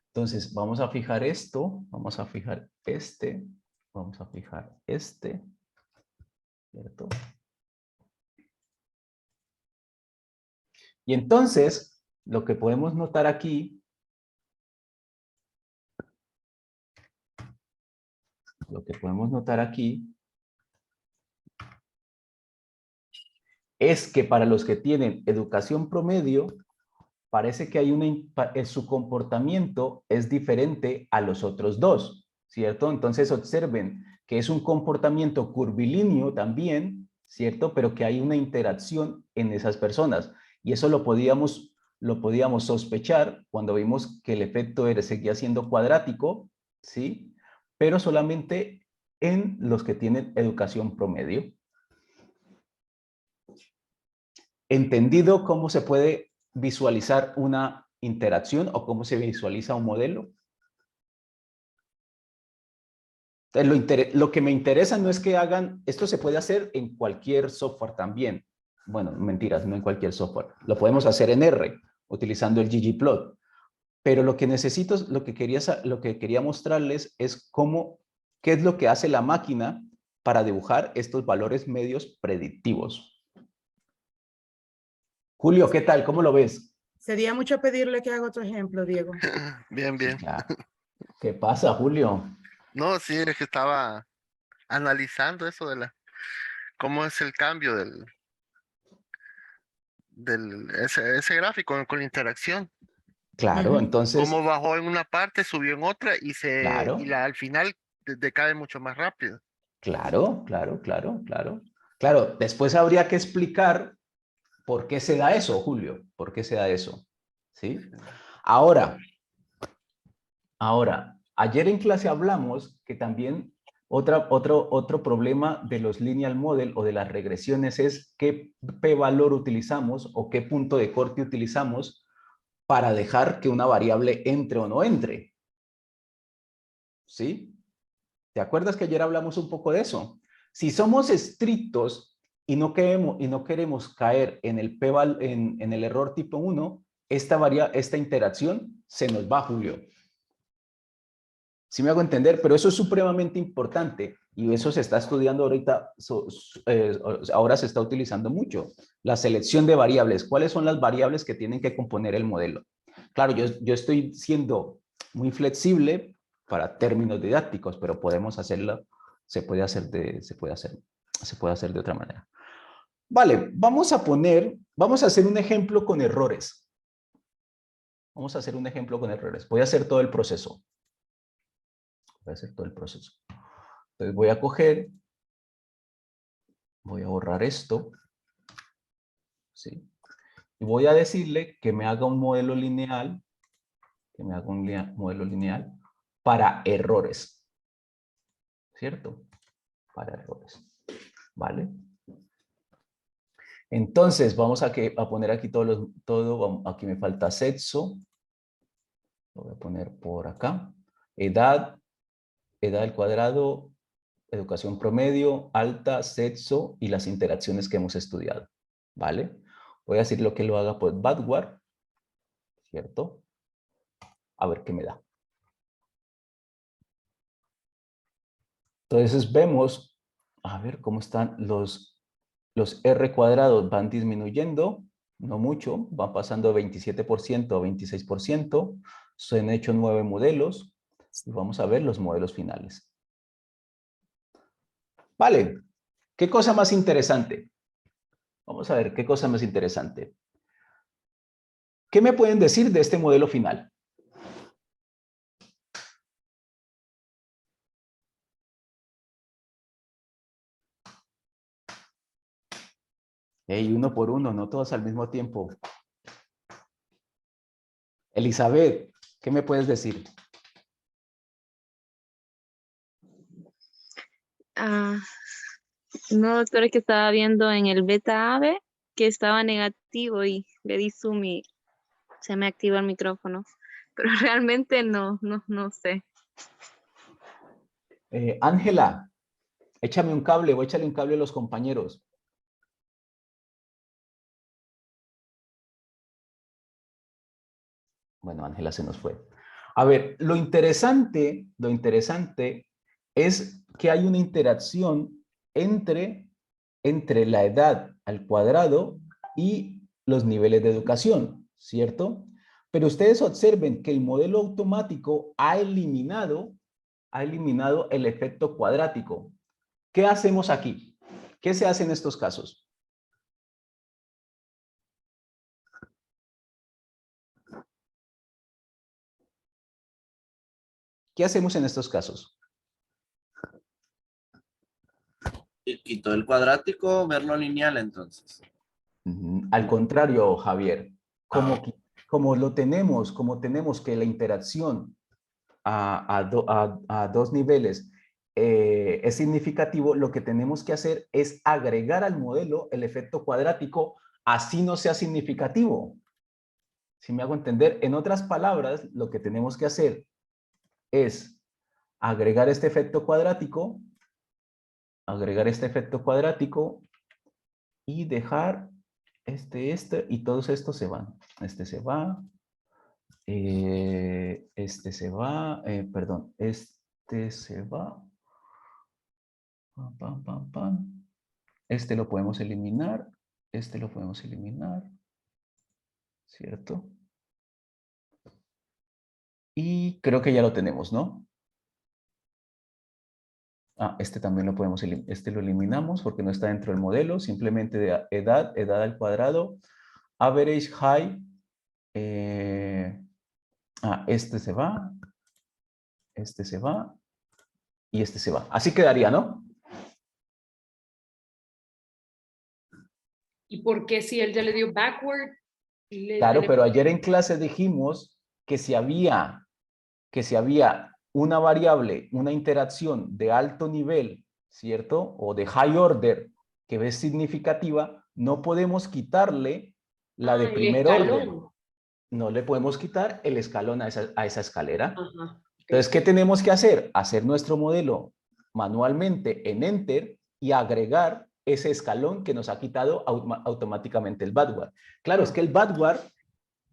Entonces, vamos a fijar esto, vamos a fijar este, vamos a fijar este, ¿cierto? Y entonces, lo que podemos notar aquí, es que para los que tienen educación promedio, parece que hay su comportamiento es diferente a los otros dos, ¿cierto? Entonces observen que es un comportamiento curvilíneo también, ¿cierto? Pero que hay una interacción en esas personas. Y eso lo podíamos sospechar cuando vimos que el efecto seguía siendo cuadrático, ¿sí? Pero solamente en los que tienen educación promedio. ¿Entendido cómo se puede visualizar una interacción o cómo se visualiza un modelo? Lo que me interesa no es que hagan, esto se puede hacer en cualquier software también. Bueno, mentiras, no en cualquier software. Lo podemos hacer en R, utilizando el ggplot. Pero lo que necesito, lo que quería mostrarles es qué es lo que hace la máquina para dibujar estos valores medios predictivos. Julio, ¿qué tal? ¿Cómo lo ves? Sería mucho pedirle que haga otro ejemplo, Diego. Bien, bien. Ya. ¿Qué pasa, Julio? No, sí, es que estaba analizando eso de cómo es el cambio ese gráfico con la interacción. Claro, Ujú. entonces, Cómo bajó en una parte, subió en otra claro. al final decae mucho más rápido. Claro, claro, claro, claro. Claro, después habría que explicar por qué se da eso, Julio. ¿Por qué se da eso? ¿Sí? Ahora, ayer en clase hablamos que también otro problema de los lineal model o de las regresiones es qué p-valor utilizamos o qué punto de corte utilizamos para dejar que una variable entre o no entre. ¿Sí? ¿Te acuerdas que ayer hablamos un poco de eso? Si somos estrictos y no queremos caer en el error tipo 1, esta interacción se nos va, Julio. Sí me hago entender, pero eso es supremamente importante y eso se está estudiando ahorita, ahora se está utilizando mucho. La selección de variables. ¿Cuáles son las variables que tienen que componer el modelo? Claro, yo estoy siendo muy flexible para términos didácticos, pero podemos hacerlo, se puede hacer de otra manera. Vale, vamos a hacer un ejemplo con errores. Voy a hacer todo el proceso. Entonces voy a borrar esto, ¿sí? Y voy a decirle que me haga un modelo lineal, para errores, ¿cierto? Para errores, ¿vale? Entonces vamos a poner aquí aquí me falta sexo, lo voy a poner por acá, edad al cuadrado, educación promedio, alta, sexo y las interacciones que hemos estudiado, ¿vale? Voy a decir lo que lo haga por Badware, ¿cierto? A ver qué me da. Entonces vemos, a ver cómo están los R cuadrados, van disminuyendo, no mucho, van pasando de 27% a 26%, se han hecho 9 modelos y vamos a ver los modelos finales. Vale, ¿qué cosa más interesante? Vamos a ver qué cosa más interesante. ¿Qué me pueden decir de este modelo final? Hey, uno por uno, no todos al mismo tiempo. Elizabeth, ¿qué me puedes decir? No, doctora, que estaba viendo en el beta AVE que estaba negativo y le di zoom y se me activó el micrófono. Pero realmente no sé. Ángela, échame un cable o échale un cable a los compañeros. Bueno, Ángela se nos fue. A ver, lo interesante es que hay una interacción entre la edad al cuadrado y los niveles de educación, ¿cierto? Pero ustedes observen que el modelo automático ha eliminado el efecto cuadrático. ¿Qué hacemos aquí? ¿Qué se hace en estos casos? ¿Qué hacemos en estos casos? Y quitó el cuadrático, verlo lineal entonces. Al contrario, Javier, como, Ah. como tenemos que la interacción a dos niveles es significativo, lo que tenemos que hacer es agregar al modelo el efecto cuadrático, así no sea significativo. Si me hago entender, en otras palabras, lo que tenemos que hacer es agregar este efecto cuadrático, y dejar este, y todos estos se van. Este se va, este se va, perdón, este se va. Pam, pam, pam, pam. Este lo podemos eliminar, este lo podemos eliminar, ¿cierto? Y creo que ya lo tenemos, ¿no? Ah, este también lo podemos eliminar, este lo eliminamos porque no está dentro del modelo, simplemente de edad al cuadrado, average height, este se va y este se va. Así quedaría, ¿no? ¿Y por qué si él ya le dio backward? Claro, pero ayer en clase dijimos que si había una variable, una interacción de alto nivel, ¿cierto? O de high order que es significativa, no podemos quitarle la de el primer orden. escalón. No le podemos quitar el escalón a esa escalera. Ajá, ok. Entonces, ¿qué tenemos que hacer? Hacer nuestro modelo manualmente en Enter y agregar ese escalón que nos ha quitado automáticamente el backward. Claro, es que el backward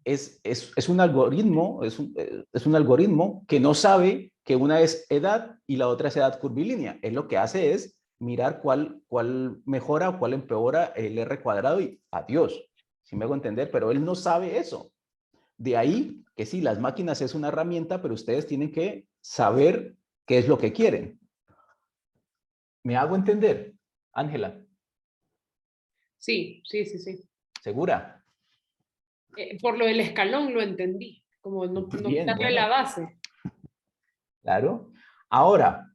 es un algoritmo, es un algoritmo que no sabe que una es edad y la otra es edad curvilínea. Él lo que hace es mirar cuál mejora o cuál empeora el R cuadrado y adiós. Si me hago entender, pero él no sabe eso. De ahí que sí, las máquinas es una herramienta, pero ustedes tienen que saber qué es lo que quieren. ¿Me hago entender, Ángela? Sí. ¿Segura? Por lo del escalón lo entendí, como no Bien, quitarle bueno. la base. Claro. Ahora,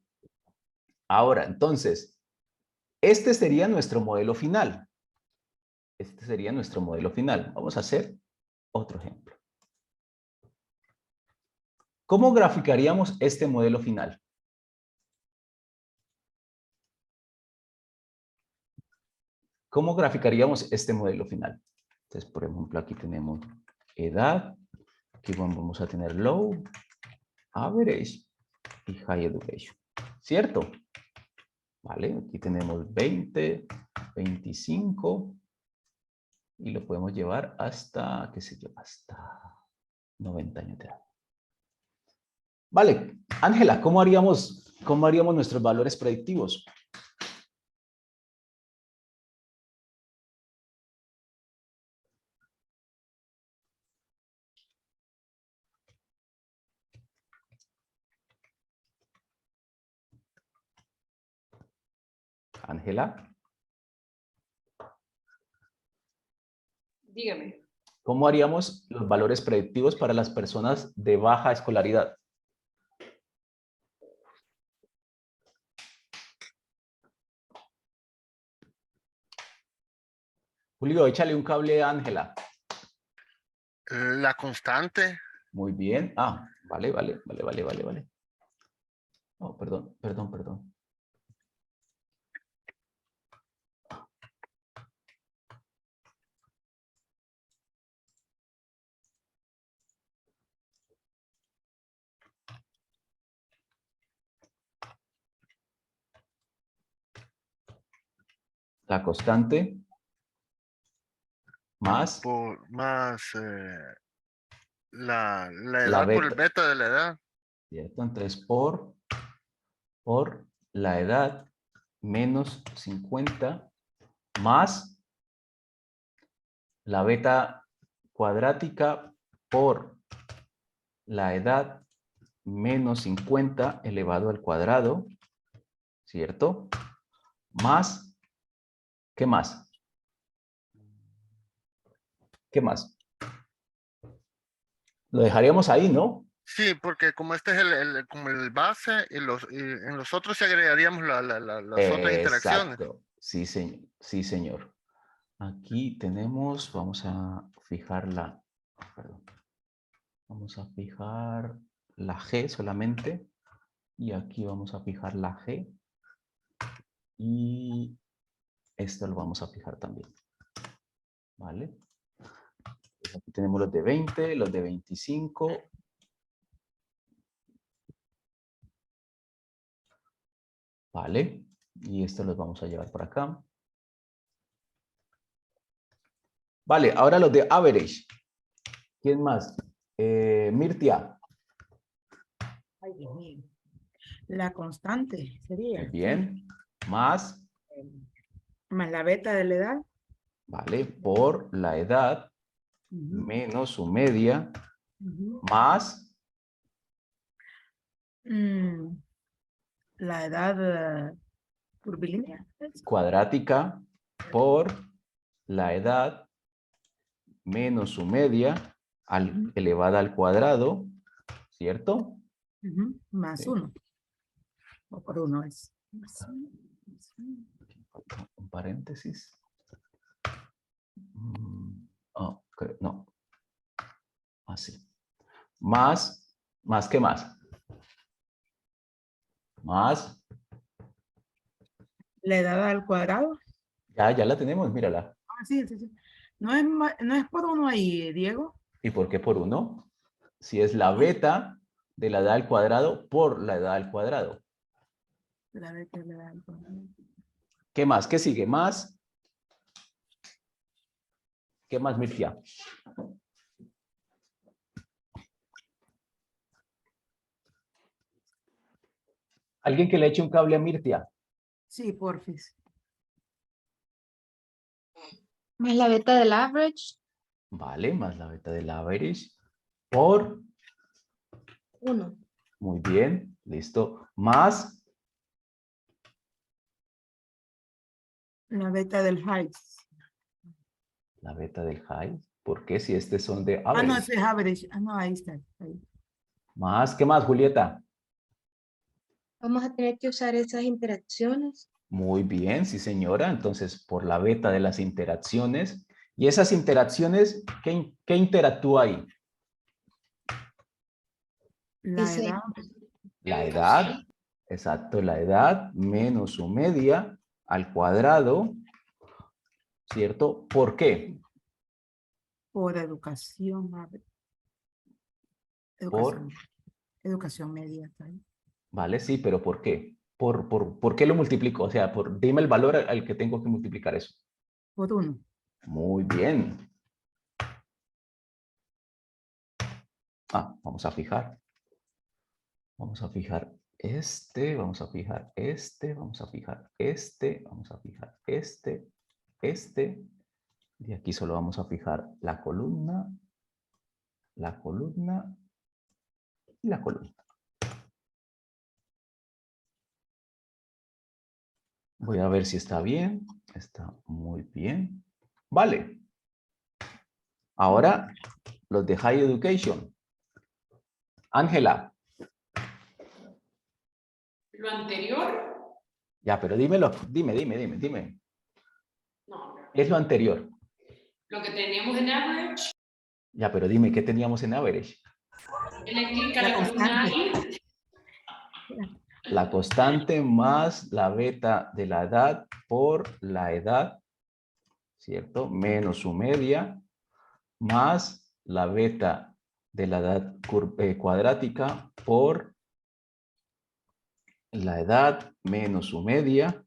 entonces, este sería nuestro modelo final. Vamos a hacer otro ejemplo. ¿Cómo graficaríamos este modelo final? ¿Cómo graficaríamos este modelo final? Entonces, por ejemplo, aquí tenemos edad, aquí vamos a tener low, average y high education. ¿Cierto? Vale, aquí tenemos 20, 25 y lo podemos llevar hasta, qué sé yo, hasta 90 años de edad. Vale, Ángela, ¿cómo haríamos nuestros valores predictivos? Ángela, Dígame. ¿cómo haríamos los valores predictivos para las personas de baja escolaridad? Julio, échale un cable a Ángela. La constante. Muy bien. Ah, vale. Oh, perdón. La constante más Por más la edad la por el beta, beta de la edad. ¿cierto? Entonces, por la edad menos 50 más la beta cuadrática por la edad menos 50 elevado al cuadrado, ¿cierto? Más, ¿qué más? ¿Qué más? Lo dejaríamos ahí, ¿no? Sí, porque como este es como el base y en los otros sí agregaríamos las otras interacciones. Exacto. Sí, señor. Sí, señor. Aquí tenemos, vamos a fijar perdón. Vamos a fijar la G solamente. Y aquí vamos a fijar la G. Y esto lo vamos a fijar también. ¿Vale? Pues aquí tenemos los de 20, los de 25. ¿Vale? Y esto los vamos a llevar por acá. Vale, ahora los de average. ¿Quién más? Mirtia. Ay, Dios mío. La constante sería. Muy bien. Más, Más la beta de la edad. ¿vale? Por la edad Ujú, menos su media ujú. más, La edad curvilínea. cuadrática por la edad menos su media elevada al cuadrado, ¿cierto? Ujú, más Sí. 1. O por 1 es. Falta un paréntesis. No. Así. Más, ¿qué más? Más, La edad al cuadrado. ya la tenemos, mírala. Ah, sí, sí, sí. No es por 1 ahí, Diego. ¿Y por qué por 1? Si es la beta de la edad al cuadrado por la edad al cuadrado. La beta de la edad al cuadrado. ¿Qué más? ¿Qué sigue? Más. ¿Qué más, Mirtia? ¿Alguien que le eche un cable a Mirtia? Sí, porfis. Más la beta del average, Vale, más la beta del average por, 1. muy bien, listo, más La beta del height. la beta del high. ¿Por qué? Si estos son de Ah, no, average. ese es average. Ah, no, ahí está. Ahí. Más, ¿qué más, Julieta? Vamos a tener que usar esas interacciones. Muy bien, sí, señora. Entonces, por la beta de las interacciones. Y esas interacciones, ¿qué interactúa ahí? La Dice, edad. La edad, exacto, la edad menos su media al cuadrado, ¿cierto? ¿Por qué? Por educación. A ver. Por, Educación media. ¿Está ahí? vale, sí, pero ¿por qué? ¿Por qué lo multiplico? O sea, dime el valor al que tengo que multiplicar eso. Por 1. Muy bien. Vamos a fijar. Vamos a fijar este, vamos a fijar este, vamos a fijar este, vamos a fijar este. Y aquí solo vamos a fijar la columna y la columna. Voy a ver si está bien. Está muy bien. Vale. Ahora, los de High Education. Ángela. Lo anterior, Ya, pero dímelo. Dime. no, ¿Qué es lo anterior? lo que teníamos en average, Ya, pero dime, ¿qué teníamos en average? le clic a La la columna constante. I, La constante más la beta de la edad por la edad, ¿cierto? Menos su media, más la beta de la edad cuadrática por la edad menos su media,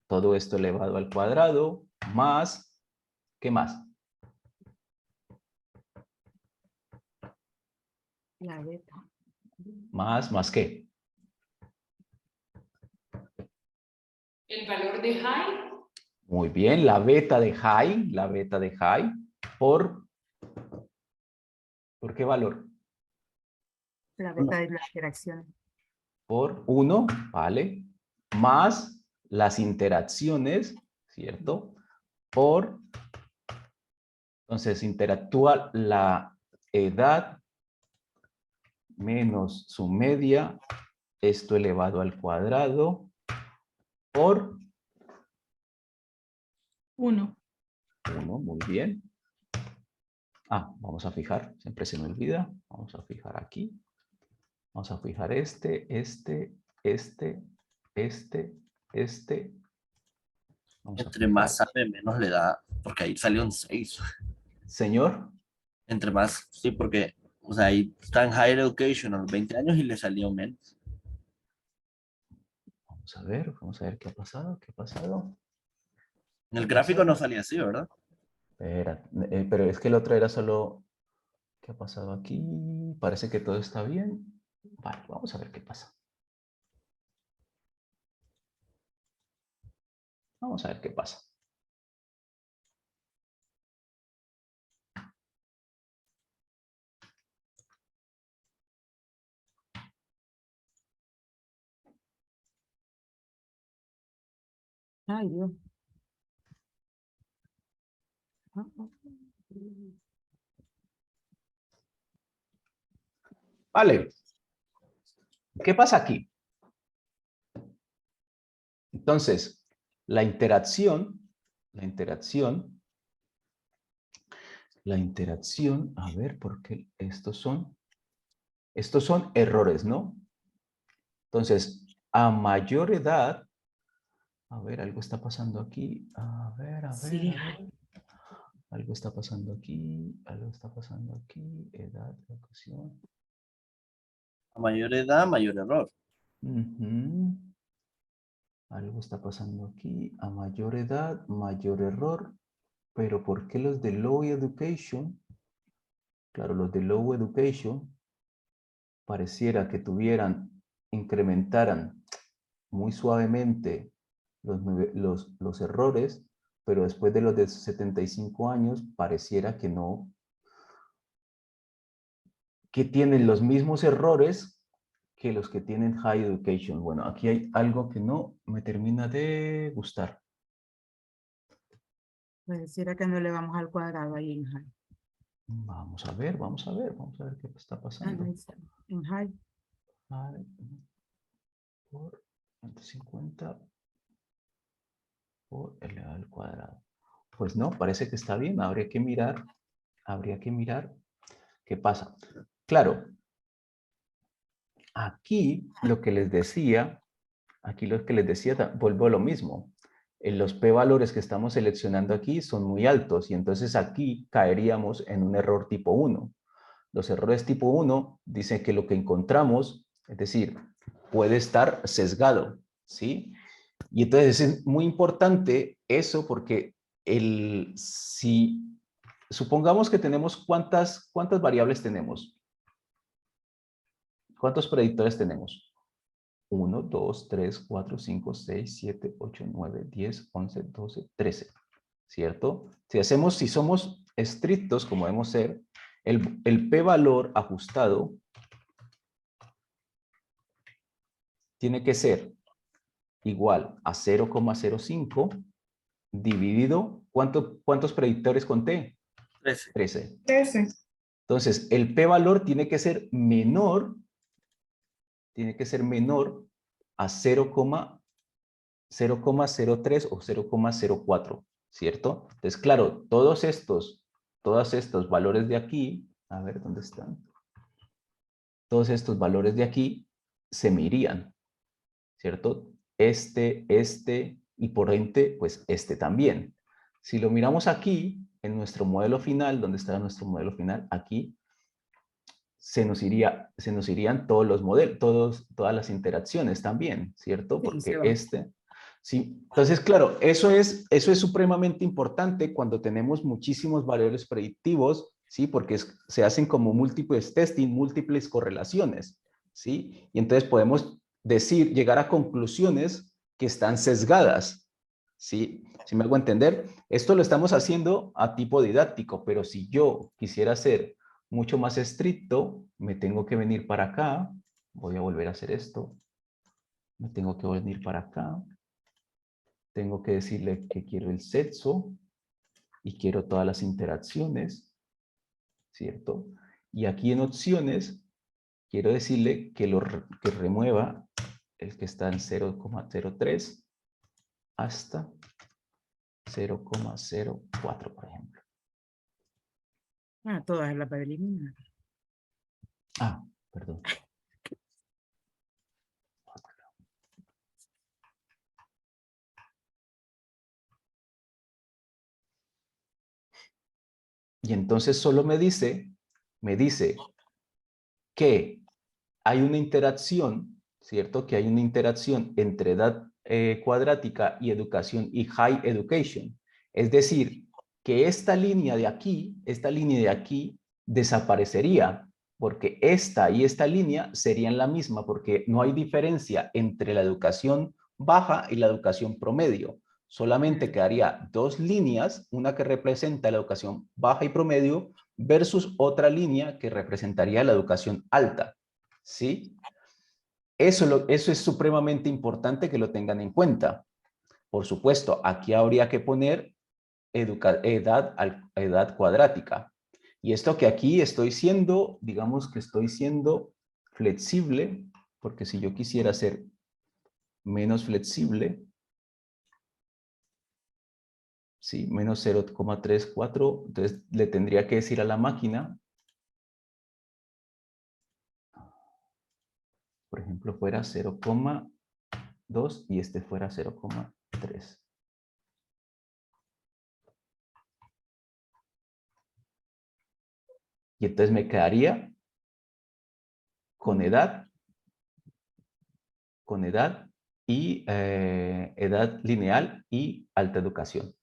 todo esto elevado al cuadrado, más, ¿qué más? La beta. Más qué? el valor de high, Muy bien, la beta de high, ¿por qué valor? La beta de la interacción. Por 1, ¿vale? Más las interacciones, ¿cierto? Por, entonces interactúa la edad menos su media, esto elevado al cuadrado, por 1. 1, muy bien. Vamos a fijar, siempre se me olvida. Vamos a fijar aquí. Vamos a fijar este. Vamos a Entre más fijar. sabe, menos le da, porque ahí salió un 6. Señor, Entre más, sí, porque, o sea, ahí está en Higher Education a los 20 años y le salió menos. vamos a ver qué ha pasado, En el gráfico no salía así, ¿verdad? Espera, pero es que el otro era solo, ¿qué ha pasado aquí? Parece que todo está bien. Vale, vamos a ver qué pasa. Vamos a ver qué pasa. Ay, Dios. Vale. ¿Qué pasa aquí? Entonces, la interacción, a ver, porque estos son errores, ¿no? Entonces, a mayor edad, a ver, algo está pasando aquí, Sí. algo está pasando aquí, edad, educación. A mayor edad, mayor error. Ujú. Algo está pasando aquí, a mayor edad, mayor error, pero ¿por qué los de low education? Claro, los de low education pareciera que incrementaran muy suavemente los errores, pero después de los de 75 años pareciera que no, que tienen los mismos errores que los que tienen high education. Bueno, aquí hay algo que no me termina de gustar. Pareciera que no le vamos al cuadrado ahí en high. Vamos a ver qué está pasando. Ahí está, en high. Vale. Por 150 por elevado al cuadrado. Pues no, parece que está bien. Habría que mirar qué pasa. Claro, aquí lo que les decía, vuelvo a lo mismo. Los p-valores que estamos seleccionando aquí son muy altos y entonces aquí caeríamos en un error tipo 1. Los errores tipo 1 dicen que lo que encontramos, es decir, puede estar sesgado, ¿sí? Y entonces es muy importante eso porque si supongamos que tenemos ¿cuántas variables tenemos? ¿Cuántos predictores tenemos? 1, 2, 3, 4, 5, 6, 7, 8, 9, 10, 11, 12, 13. ¿Cierto? Si somos estrictos, como debemos ser, el p-valor ajustado tiene que ser igual a 0,05 dividido, ¿cuántos predictores conté? 13. 13. 13. Entonces, el p-valor tiene que ser menor a 0,03 o 0,04, ¿cierto? Entonces, claro, todos estos valores de aquí, a ver, ¿dónde están? Todos estos valores de aquí se me irían, ¿cierto? Este y por ende, pues este también. Si lo miramos aquí, en nuestro modelo final, ¿dónde está nuestro modelo final? Aquí se nos irían todos los modelos, todas las interacciones también, ¿cierto? Sí, se Porque va. sí. Entonces, claro, eso es supremamente importante cuando tenemos muchísimos valores predictivos, ¿sí? Porque se hacen como múltiples testing, múltiples correlaciones, ¿sí? Y entonces podemos llegar a conclusiones que están sesgadas, ¿Sí? ¿Sí me hago entender? Esto lo estamos haciendo a tipo didáctico, pero si yo quisiera ser mucho más estricto, me tengo que venir para acá. Voy a volver a hacer esto. Me tengo que venir para acá. Tengo que decirle que quiero el sexo y quiero todas las interacciones, ¿cierto? Y aquí en opciones, quiero decirle que, que remueva el que está en 0,03 hasta 0,04, por ejemplo. Ah, todas las para eliminar. Ah, perdón. Y entonces solo me dice que hay una interacción, ¿cierto? Que hay una interacción entre edad cuadrática y educación y high education. Es decir, que esta línea de aquí desaparecería, porque esta y esta línea serían la misma, porque no hay diferencia entre la educación baja y la educación promedio. Solamente quedaría dos líneas, una que representa la educación baja y promedio versus otra línea que representaría la educación alta. ¿Sí? Eso es supremamente importante que lo tengan en cuenta. Por supuesto, aquí habría que poner edad cuadrática. Y esto que aquí estoy siendo, digamos que estoy siendo flexible, porque si yo quisiera ser menos flexible, sí, menos 0,34, entonces le tendría que decir a la máquina, por ejemplo, fuera 0,2 y este fuera 0,3. Y entonces me quedaría con edad y edad lineal y alta educación.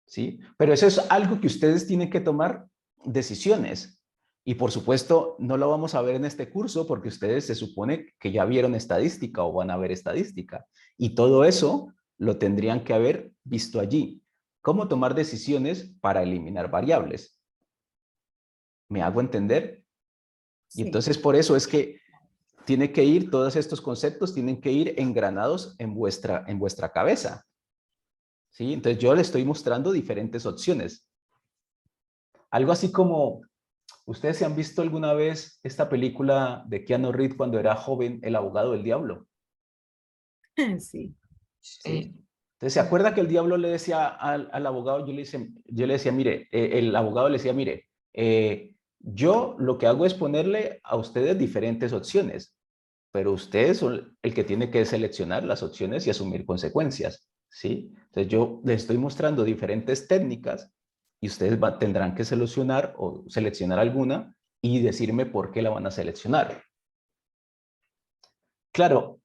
¿Sí? Pero eso es algo que ustedes tienen que tomar decisiones. Y por supuesto, no lo vamos a ver en este curso porque ustedes se supone que ya vieron estadística o van a ver estadística. Y todo eso lo tendrían que haber visto allí. ¿Cómo tomar decisiones para eliminar variables? ¿Me hago entender? Y entonces por eso es que tiene que ir, todos estos conceptos tienen que ir engranados en vuestra cabeza. ¿Sí? Entonces yo le estoy mostrando diferentes opciones. Algo así como, ¿ustedes se han visto alguna vez esta película de Keanu Reeves cuando era joven, El abogado del diablo? Sí. ¿Sí? Entonces, ¿se acuerda que el diablo le decía al abogado? Yo le decía, mire, el abogado le decía, mire, yo lo que hago es ponerle a ustedes diferentes opciones, pero ustedes son el que tiene que seleccionar las opciones y asumir consecuencias, ¿sí? Entonces, yo les estoy mostrando diferentes técnicas y ustedes tendrán que seleccionar o seleccionar alguna y decirme por qué la van a seleccionar. Claro,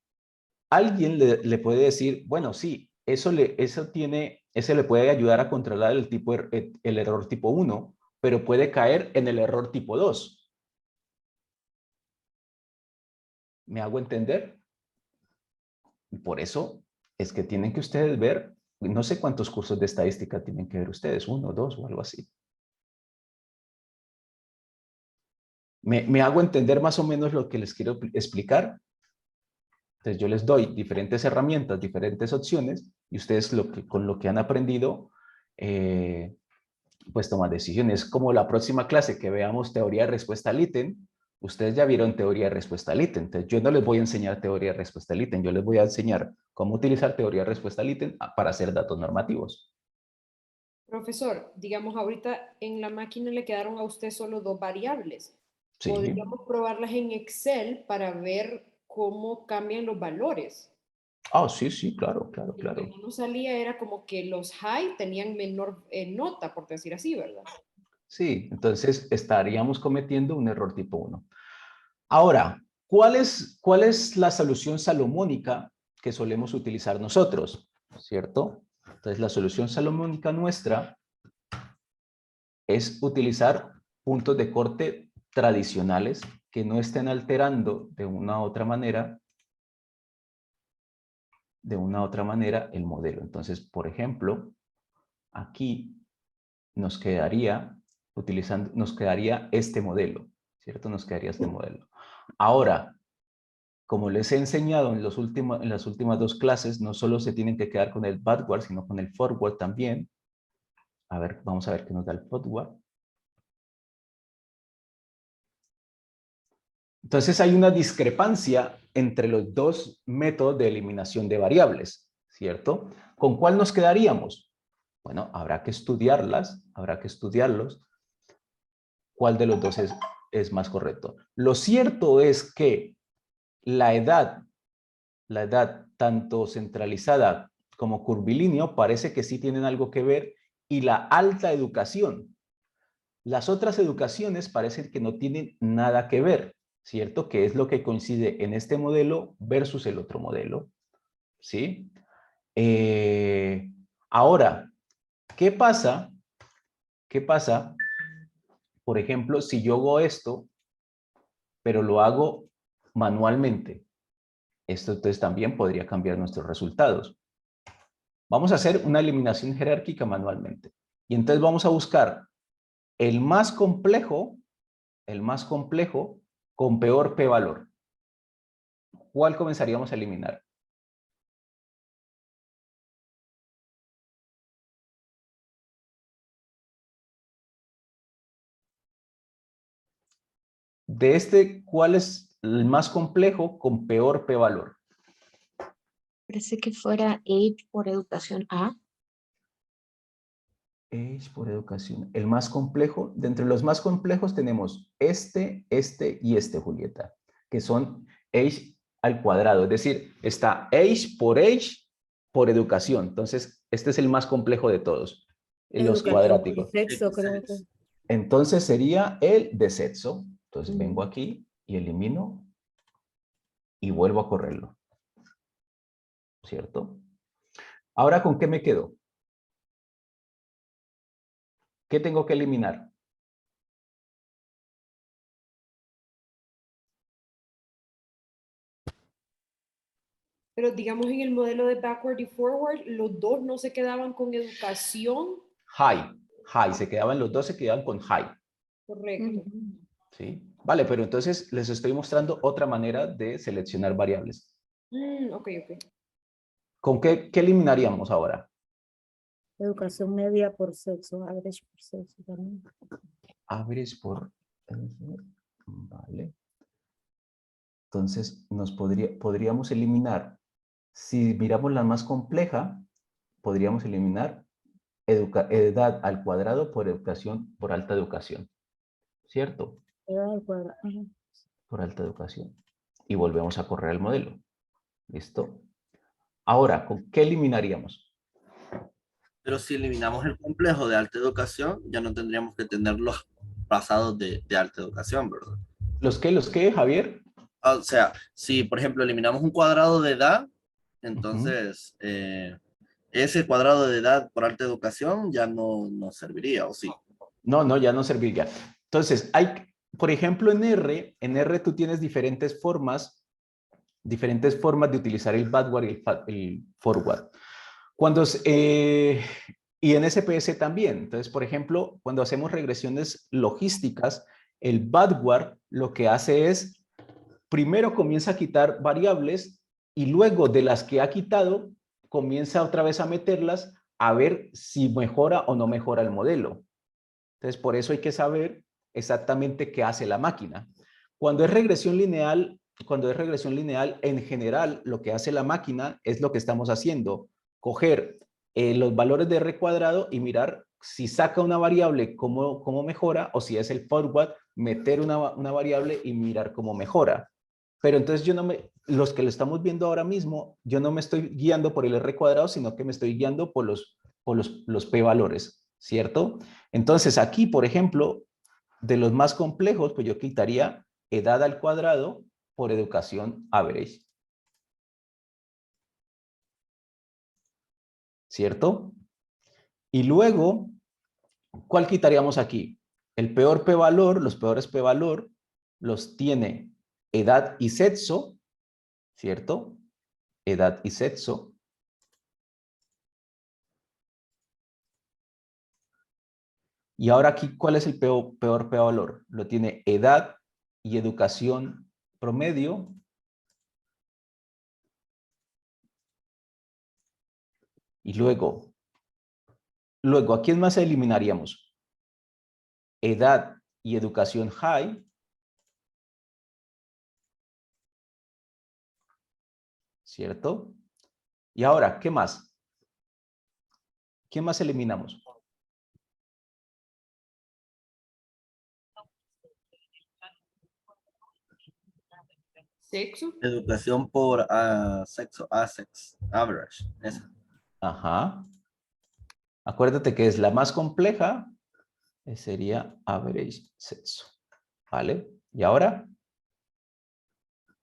alguien le puede decir, bueno, sí, eso le puede ayudar a controlar el error tipo 1, pero puede caer en el error tipo 2. ¿Me hago entender? Y por eso es que tienen que ustedes ver, no sé cuántos cursos de estadística tienen que ver ustedes, 1, 2 o algo así. ¿Me hago entender más o menos lo que les quiero explicar? Entonces yo les doy diferentes herramientas, diferentes opciones y ustedes con lo que han aprendido, pues toman decisiones. Como la próxima clase que veamos teoría de respuesta al ítem, ustedes ya vieron teoría de respuesta al ítem. Entonces yo no les voy a enseñar teoría de respuesta al ítem, yo les voy a enseñar cómo utilizar teoría de respuesta al ítem para hacer datos normativos. Profesor, digamos ahorita en la máquina le quedaron a usted solo dos variables. Sí. Podríamos probarlas en Excel para ver cómo cambian los valores. Ah, sí, sí, claro. Lo que no nos salía era como que los high tenían menor nota, por decir así, ¿verdad? Sí, entonces estaríamos cometiendo un error tipo 1. Ahora, ¿cuál es la solución salomónica que solemos utilizar nosotros? ¿Cierto? Entonces, la solución salomónica nuestra es utilizar puntos de corte tradicionales que no estén alterando de una u otra manera de una u otra manera el modelo. Entonces, por ejemplo, aquí nos quedaría este modelo, ¿cierto? Nos quedaría este modelo. Ahora, como les he enseñado en las últimas 2 clases, no solo se tienen que quedar con el backward, sino con el forward también. A ver, vamos a ver qué nos da el forward. Entonces hay una discrepancia entre los 2 métodos de eliminación de variables, ¿cierto? ¿Con cuál nos quedaríamos? Bueno, habrá que estudiarlos. ¿Cuál de los 2 es más correcto? Lo cierto es que la edad tanto centralizada como curvilíneo parece que sí tienen algo que ver, y la alta educación. Las otras educaciones parecen que no tienen nada que ver, ¿cierto? Que es lo que coincide en este modelo versus el otro modelo, ¿sí? Ahora, ¿qué pasa? Por ejemplo, si yo hago esto, pero lo hago manualmente? Esto entonces también podría cambiar nuestros resultados. Vamos a hacer una eliminación jerárquica manualmente. Y entonces vamos a buscar el más complejo con peor p-valor. ¿Cuál comenzaríamos a eliminar? De este, ¿cuál es el más complejo con peor p-valor? Parece que fuera Age por educación A. Age por educación. El más complejo, de entre los más complejos tenemos este y este, Julieta, que son Age al cuadrado. Es decir, está Age por educación. Entonces, este es el más complejo de todos. Los cuadráticos. Sexo, creo que. Entonces sería el de sexo. Entonces vengo aquí y elimino y vuelvo a correrlo. ¿Cierto? Ahora, ¿con qué me quedo? ¿Qué tengo que eliminar? Pero digamos en el modelo de backward y forward, los 2 no se quedaban con educación. High. Se quedaban los 2, se quedaban con high. Correcto. ¿Sí? Vale, pero entonces les estoy mostrando otra manera de seleccionar variables. Ok. ¿Con qué eliminaríamos ahora? Educación media por sexo, average por sexo también. Average por... Vale. Entonces podríamos eliminar, si miramos la más compleja, podríamos eliminar edad al cuadrado por educación, por alta educación. ¿Cierto? Edad al cuadrado. Por alta educación. Y volvemos a correr el modelo. ¿Listo? Ahora, ¿con qué eliminaríamos? Pero si eliminamos el complejo de alta educación, ya no tendríamos que tener los pasados de alta educación, ¿verdad? ¿Los qué, Javier? O sea, si por ejemplo eliminamos un cuadrado de edad, entonces ese cuadrado de edad por alta educación ya no serviría, ¿o sí? No, ya no serviría. Entonces, por ejemplo, en R tú tienes diferentes formas de utilizar el backward y el forward. Y en SPS también. Entonces, por ejemplo, cuando hacemos regresiones logísticas, el backward lo que hace es, primero comienza a quitar variables y luego de las que ha quitado, comienza otra vez a meterlas a ver si mejora o no mejora el modelo. Entonces, por eso hay que saber exactamente qué hace la máquina. Cuando es regresión lineal, en general, lo que hace la máquina es lo que estamos haciendo. Coger los valores de R cuadrado y mirar si saca una variable, cómo mejora, o si es el forward, meter una variable y mirar cómo mejora. Pero entonces los que lo estamos viendo ahora mismo, yo no me estoy guiando por el R cuadrado, sino que me estoy guiando por los P valores, ¿cierto? Entonces aquí, por ejemplo, de los más complejos, pues yo quitaría edad al cuadrado por educación average. ¿Cierto? Y luego, ¿cuál quitaríamos aquí? El peor p-valor, los peores p-valor, los tiene edad y sexo, ¿cierto? edad y sexo. Y ahora aquí, ¿cuál es el peor p-valor? Lo tiene edad y educación promedio. Y luego, ¿a quién más eliminaríamos? Edad y educación high. ¿Cierto? Y ahora, ¿qué más? ¿Quién más eliminamos? Sexo. Educación por sexo, sex, average. Esa. Ajá. Acuérdate que es la más compleja, sería average sexo. ¿Vale? Y ahora,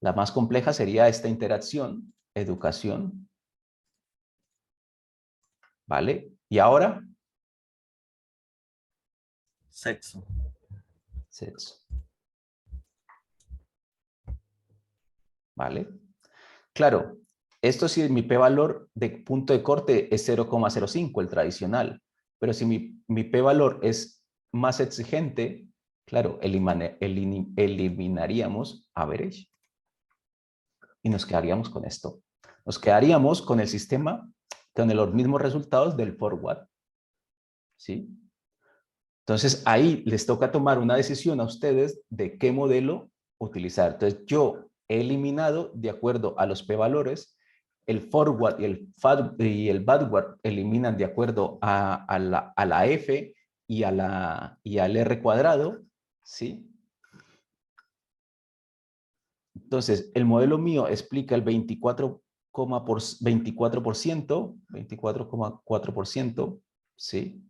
la más compleja sería esta interacción, educación. ¿Vale? Y ahora, Sexo. sexo. ¿Vale? Claro, esto si mi p-valor de punto de corte es 0,05, el tradicional. Pero si mi p-valor es más exigente, claro, eliminaríamos average. Y nos quedaríamos con esto. Nos quedaríamos con el sistema, con los mismos resultados del forward. ¿Sí? Entonces, ahí les toca tomar una decisión a ustedes de qué modelo utilizar. Entonces, yo he eliminado, de acuerdo a los p-valores, el forward y el backward eliminan de acuerdo a la f y al r cuadrado, ¿sí? Entonces, el modelo mío explica el 24,4%, ¿sí?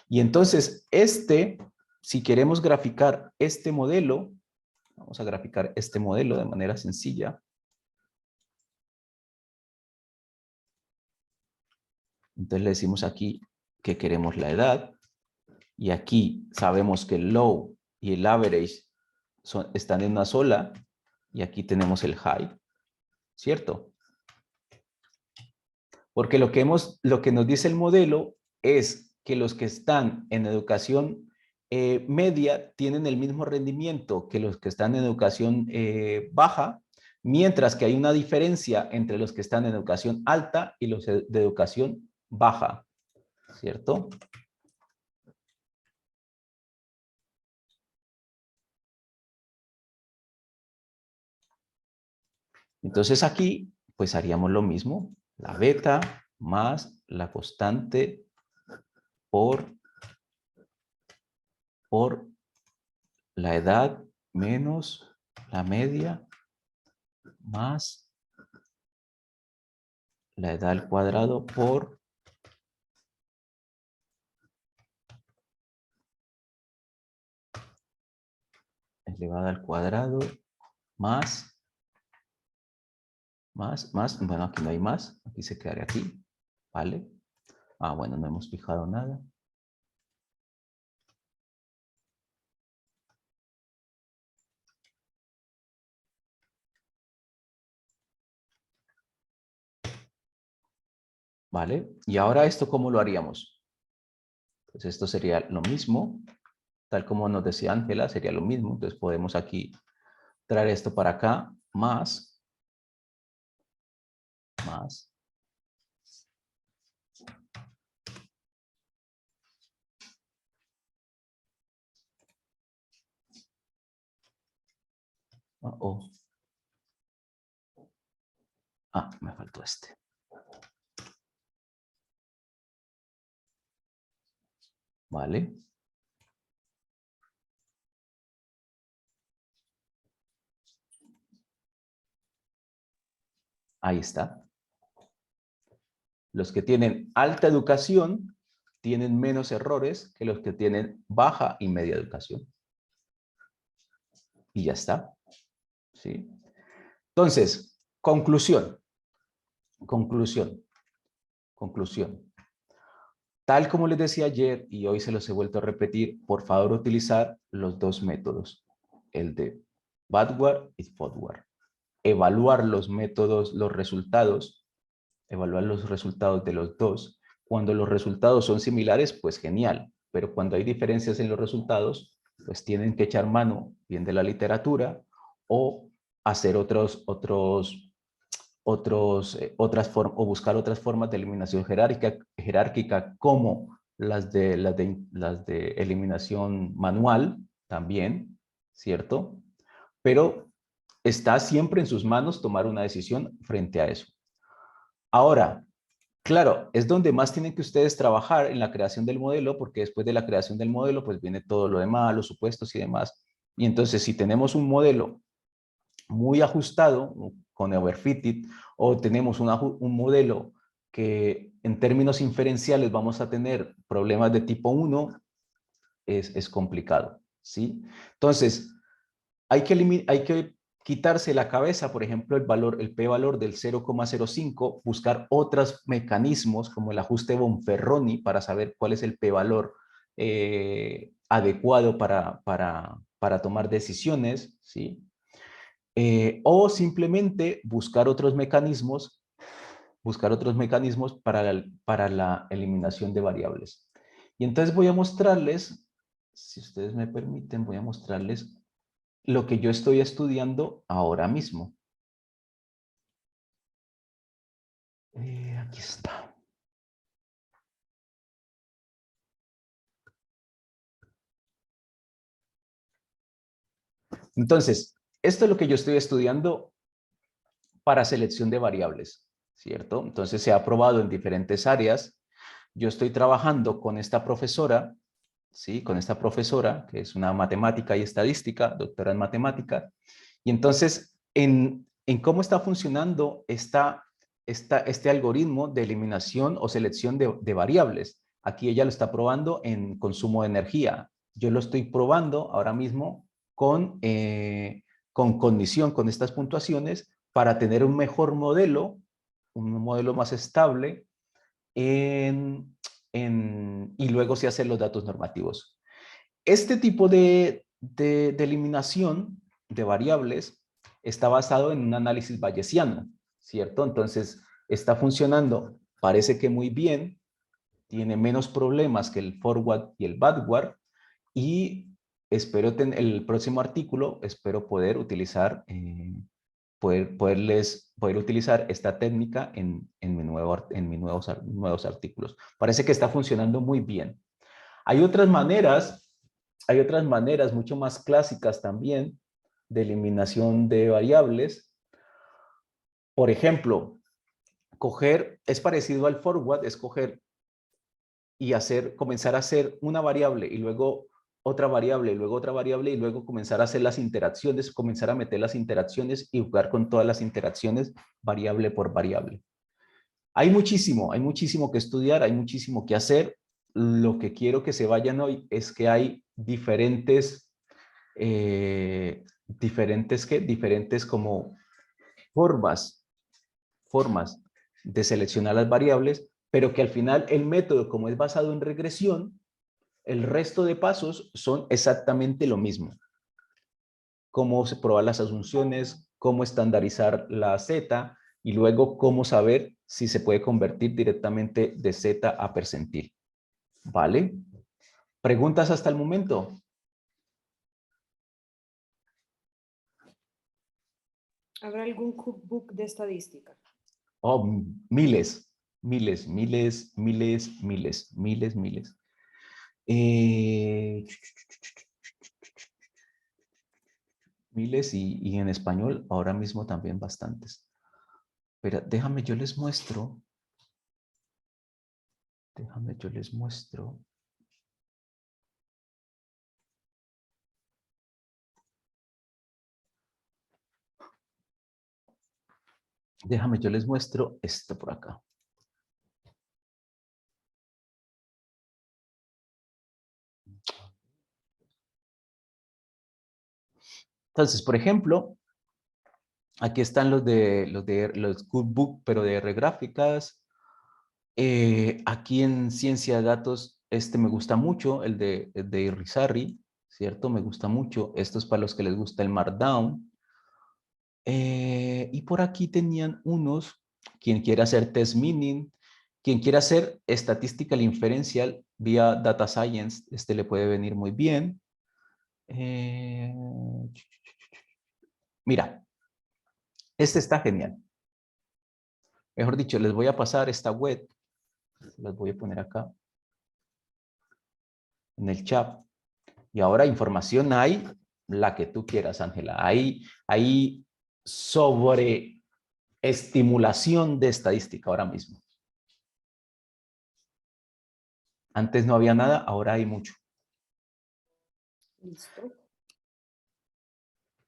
Y entonces, si queremos graficar este modelo, vamos a graficar este modelo de manera sencilla. Entonces le decimos aquí que queremos la edad. Y aquí sabemos que el low y el average están en una sola. Y aquí tenemos el high, ¿cierto? Porque lo que nos dice el modelo es que los que están en educación media tienen el mismo rendimiento que los que están en educación baja, mientras que hay una diferencia entre los que están en educación alta y los de educación baja, ¿cierto? Entonces aquí, pues haríamos lo mismo, la beta más la constante por la edad menos la media más la edad al cuadrado por elevada al cuadrado más, bueno, aquí no hay más, aquí se quedaría aquí, ¿vale? Bueno, no hemos fijado nada. ¿Vale? Y ahora esto, ¿cómo lo haríamos? Pues esto sería lo mismo, tal como nos decía Ángela, sería lo mismo. Entonces podemos aquí traer esto para acá, más. Me faltó este. ¿Vale? Ahí está. Los que tienen alta educación tienen menos errores que los que tienen baja y media educación. Y ya está. ¿Sí? Entonces, conclusión. Tal como les decía ayer y hoy se los he vuelto a repetir, por favor utilizar los dos métodos, el de backward y forward. evaluar los métodos, evaluar los resultados de los dos. Cuando los resultados son similares, pues genial, pero cuando hay diferencias en los resultados, pues tienen que echar mano bien de la literatura o hacer o buscar otras formas de eliminación jerárquica como las de eliminación manual también, ¿cierto? Pero está siempre en sus manos tomar una decisión frente a eso. Ahora, claro, es donde más tienen que ustedes trabajar en la creación del modelo, porque después de la creación del modelo, pues viene todo lo demás, los supuestos y demás. Y entonces, si tenemos un modelo muy ajustado, con overfitted, o tenemos un modelo que en términos inferenciales vamos a tener problemas de tipo 1, es complicado, ¿sí? Entonces, hay que quitarse la cabeza, por ejemplo, el p-valor del 0,05, buscar otros mecanismos como el ajuste Bonferroni para saber cuál es el p-valor adecuado para tomar decisiones, ¿sí? O simplemente buscar otros mecanismos para la eliminación de variables. Y entonces voy a mostrarles, si ustedes me permiten, voy a mostrarles lo que yo estoy estudiando ahora mismo. Aquí está. Entonces, esto es lo que yo estoy estudiando para selección de variables, ¿cierto? Entonces se ha probado en diferentes áreas. Yo estoy trabajando con esta profesora, ¿sí? Con esta profesora, que es una matemática y estadística, doctora en matemática. Y entonces, en cómo está funcionando este algoritmo de eliminación o selección de variables. Aquí ella lo está probando en consumo de energía. Yo lo estoy probando ahora mismo con cognición, con estas puntuaciones, para tener un mejor modelo, un modelo más estable, y luego se hacen los datos normativos. Este tipo de eliminación de variables está basado en un análisis bayesiano, ¿cierto? Entonces, está funcionando, parece que muy bien, tiene menos problemas que el forward y el backward, y espero el próximo artículo, espero poder utilizar, poder utilizar esta técnica en mis nuevos artículos. Parece que está funcionando muy bien. Hay otras maneras mucho más clásicas también de eliminación de variables. Por ejemplo, es parecido al forward, es coger y comenzar a hacer una variable y luego otra variable, y luego otra variable, y luego comenzar a hacer las interacciones, comenzar a meter las interacciones y jugar con todas las interacciones variable por variable. Hay muchísimo que estudiar, hay muchísimo que hacer. Lo que quiero que se vayan hoy es que hay diferentes como formas de seleccionar las variables, pero que al final el método, como es basado en regresión, el resto de pasos son exactamente lo mismo. Cómo probar las asunciones, cómo estandarizar la Z, y luego cómo saber si se puede convertir directamente de Z a percentil. ¿Vale? ¿Preguntas hasta el momento? ¿Habrá algún cookbook de estadística? Oh, miles. Miles y en español ahora mismo también bastantes. Pero déjame, yo les muestro. Déjame, yo les muestro esto por acá. Entonces, por ejemplo, aquí están los cookbook, pero de R gráficas. Aquí en ciencia de datos, este me gusta mucho, el de Irizarry, ¿cierto? Me gusta mucho. Esto es para los que les gusta el Markdown. Y por aquí tenían unos, quien quiera hacer test mining, quien quiera hacer statistical inferencial vía data science, este le puede venir muy bien. Mira, este está genial. Mejor dicho, les voy a pasar esta web, las voy a poner acá en el chat. Y ahora información hay, la que tú quieras, Ángela. Hay sobre estimulación de estadística ahora mismo. Antes no había nada, ahora hay mucho. Listo.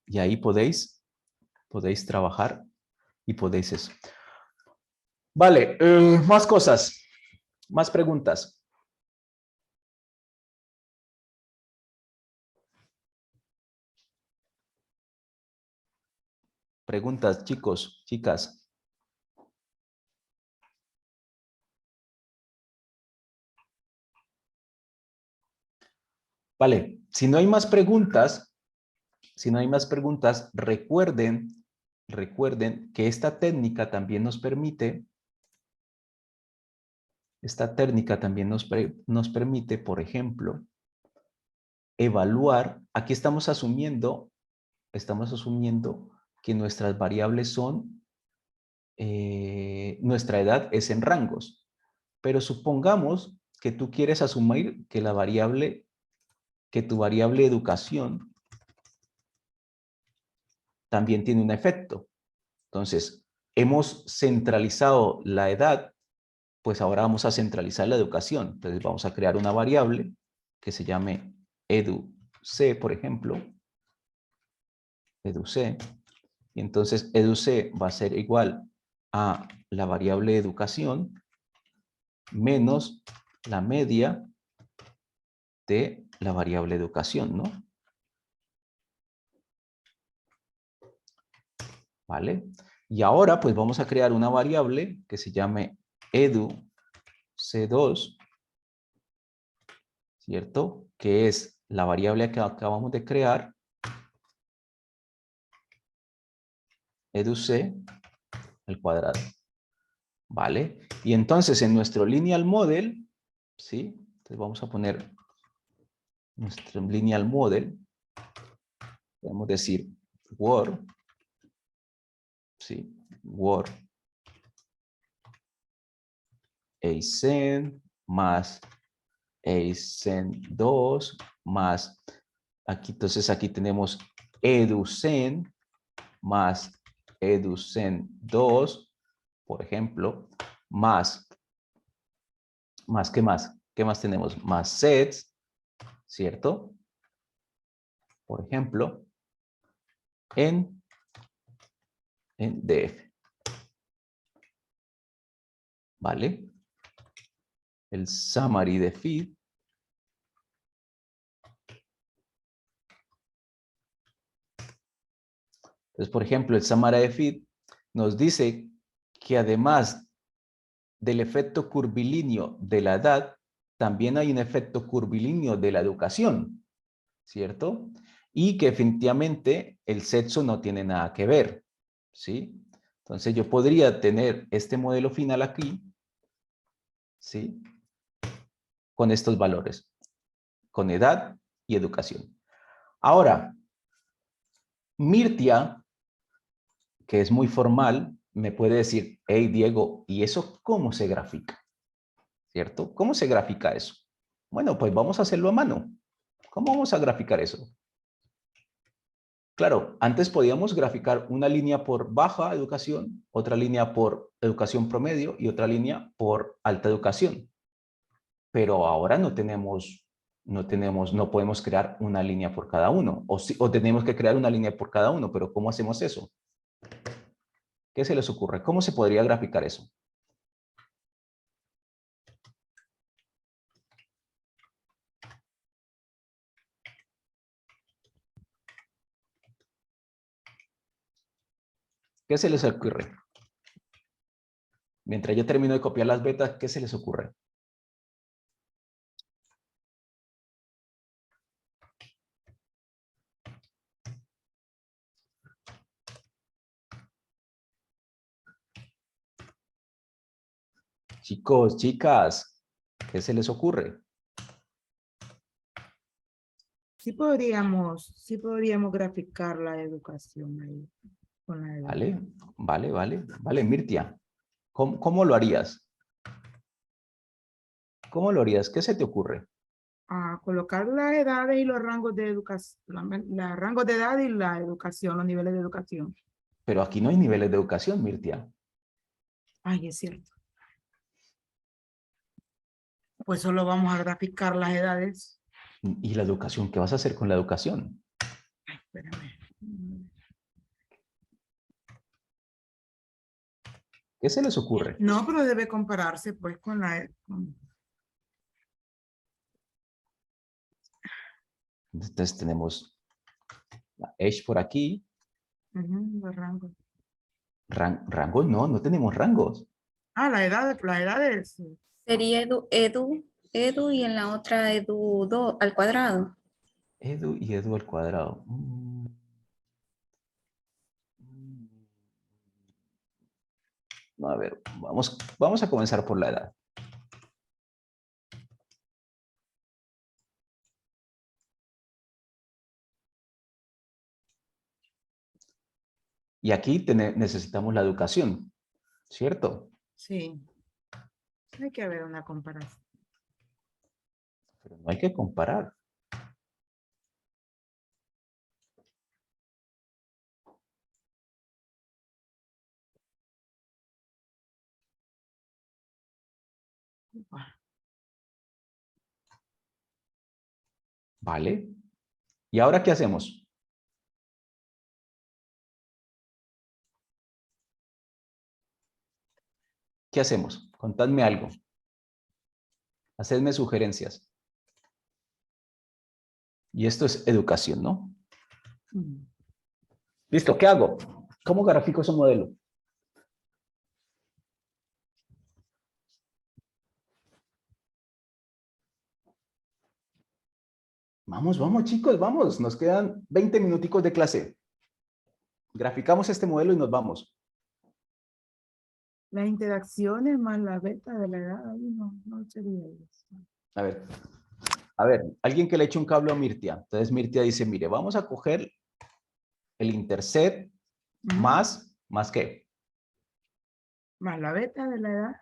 Y ahí podéis trabajar y podéis eso. Vale, más cosas, más preguntas. Preguntas, chicos, chicas. Vale, si no hay más preguntas, recuerden que esta técnica también nos permite, nos permite, por ejemplo, evaluar. Aquí estamos asumiendo que nuestras variables son, nuestra edad es en rangos, pero supongamos que tú quieres asumir que tu variable educación también tiene un efecto. Entonces, hemos centralizado la edad, pues ahora vamos a centralizar la educación. Entonces vamos a crear una variable que se llame educ, por ejemplo. Educ. Y entonces educ va a ser igual a la variable educación menos la media de la variable educación, ¿no? ¿Vale? Y ahora pues vamos a crear una variable que se llame educ2, ¿cierto? Que es la variable que acabamos de crear, educ al cuadrado. ¿Vale? Y entonces en nuestro lineal model, ¿sí? Entonces vamos a poner nuestro lineal model, podemos decir word, ¿sí? Word ascend más ascend2 más, aquí entonces aquí tenemos educend más educend2, por ejemplo, más ¿qué más? ¿Qué más tenemos? Más sets, ¿cierto? Por ejemplo, en df. ¿Vale? El summary de feed. Entonces, por ejemplo, el summary de feed nos dice que además del efecto curvilíneo de la edad, también hay un efecto curvilíneo de la educación, ¿cierto? Y que definitivamente el sexo no tiene nada que ver, ¿sí? Entonces yo podría tener este modelo final aquí, ¿sí? Con estos valores, con edad y educación. Ahora, Mirtia, que es muy formal, me puede decir, hey Diego, ¿y eso cómo se grafica? ¿Cierto? ¿Cómo se grafica eso? Bueno, pues vamos a hacerlo a mano. ¿Cómo vamos a graficar eso? Claro, antes podíamos graficar una línea por baja educación, otra línea por educación promedio y otra línea por alta educación. Pero ahora no podemos crear una línea por cada uno. O tenemos que crear una línea por cada uno, pero ¿cómo hacemos eso? ¿Qué se les ocurre? ¿Cómo se podría graficar eso? ¿Qué se les ocurre? Mientras yo termino de copiar las betas, ¿qué se les ocurre? Chicos, chicas, ¿qué se les ocurre? Sí podríamos graficar la educación ahí. Con la edad. Vale, Mirtia. ¿Cómo lo harías? ¿Cómo lo harías? ¿Qué se te ocurre? A colocar las edades y los rangos de educación, los rangos de edad y la educación, los niveles de educación. Pero aquí no hay niveles de educación, Mirtia. Ay, es cierto. Pues solo vamos a graficar las edades. ¿Y la educación? ¿Qué vas a hacer con la educación? Espérame. ¿Qué se les ocurre? No, pero debe compararse pues con la... Entonces tenemos la age por aquí. los rangos. ¿Rangos? No tenemos rangos. Ah, las edades. Sería edu y en la otra edu al cuadrado. Edu y edu al cuadrado. No, a ver, vamos a comenzar por la edad. Y aquí necesitamos la educación, ¿cierto? Sí. Hay que haber una comparación. Pero no hay que comparar. ¿Vale? ¿Y ahora qué hacemos? ¿Qué hacemos? Contadme algo. Hacedme sugerencias. Y esto es educación, ¿no? Listo, ¿qué hago? ¿Cómo grafico ese modelo? Vamos, chicos, vamos. Nos quedan 20 minuticos de clase. Graficamos este modelo y nos vamos. Las interacciones más la beta de la edad, ahí no sería eso. A ver, alguien que le eche un cable a Mirtia. Entonces Mirtia dice, mire, vamos a coger el intercept más ¿qué? Más la beta de la edad.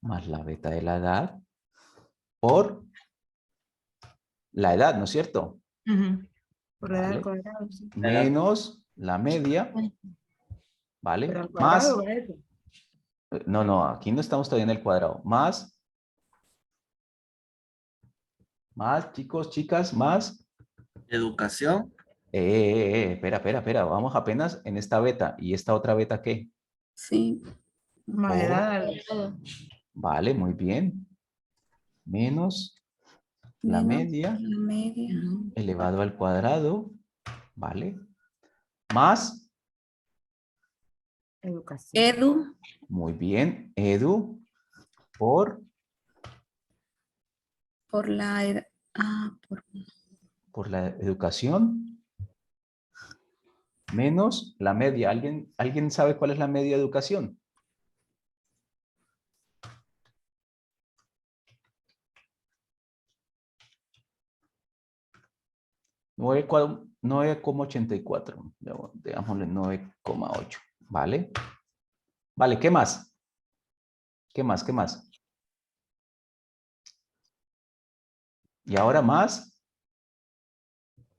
Más la beta de la edad por la edad, ¿no es cierto? Por la edad al Vale. cuadrado. Sí. Menos la media, ¿vale? Pero al Más, cuadrado va eso. no, aquí no estamos todavía en el cuadrado. Más, chicos, chicas, más. Educación. Espera, vamos apenas en esta beta. ¿Y esta otra beta qué? Sí. Más Por- edad. Vale, muy bien. Menos la Menos media la media. elevado al cuadrado, ¿vale? Más, Educación. Edu muy bien, edu por la edad. la educación menos la media. ¿Alguien sabe cuál es la media de educación? Nueve coma 9,84. Digámosle 9,8. ¿Vale? Vale, ¿qué más? ¿Qué más? Y ahora más.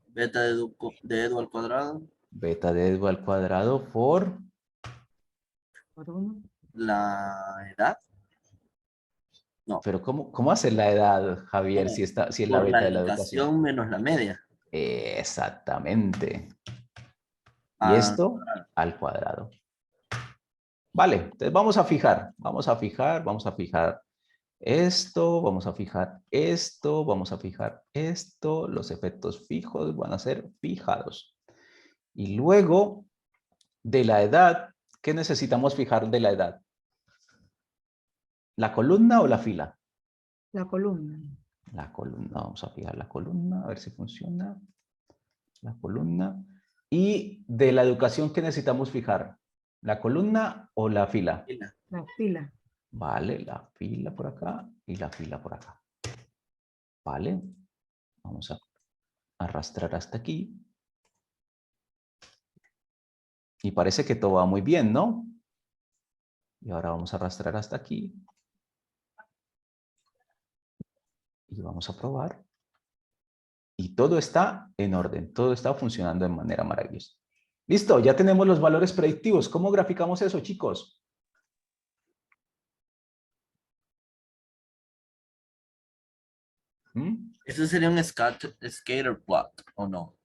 Beta de edu al cuadrado. Beta de edu al cuadrado por Por uno. La edad. No. Pero ¿cómo hace la edad, Javier, No, si es la por beta la de la educación? educación menos la media. Exactamente. Y Ah, esto al cuadrado. Vale, entonces vamos a fijar esto, vamos a fijar esto, vamos a fijar esto. Los efectos fijos van a ser fijados. Y luego, de la edad, ¿qué necesitamos fijar de la edad? ¿La columna o la fila? La columna. La columna, vamos a fijar la columna, a ver si funciona. La columna. Y de la educación, ¿qué necesitamos fijar? ¿La columna o la fila? fila. La fila. Vale, la fila por acá y la fila por acá. Vale, vamos a arrastrar hasta aquí. Y parece que todo va muy bien, ¿no? Y ahora vamos a arrastrar hasta aquí. Y vamos a probar. Y todo está en orden, todo está funcionando de manera maravillosa. Listo, ya tenemos los valores predictivos. ¿Cómo graficamos eso, chicos? ¿Mm? Eso sería un scatter plot, ¿o no?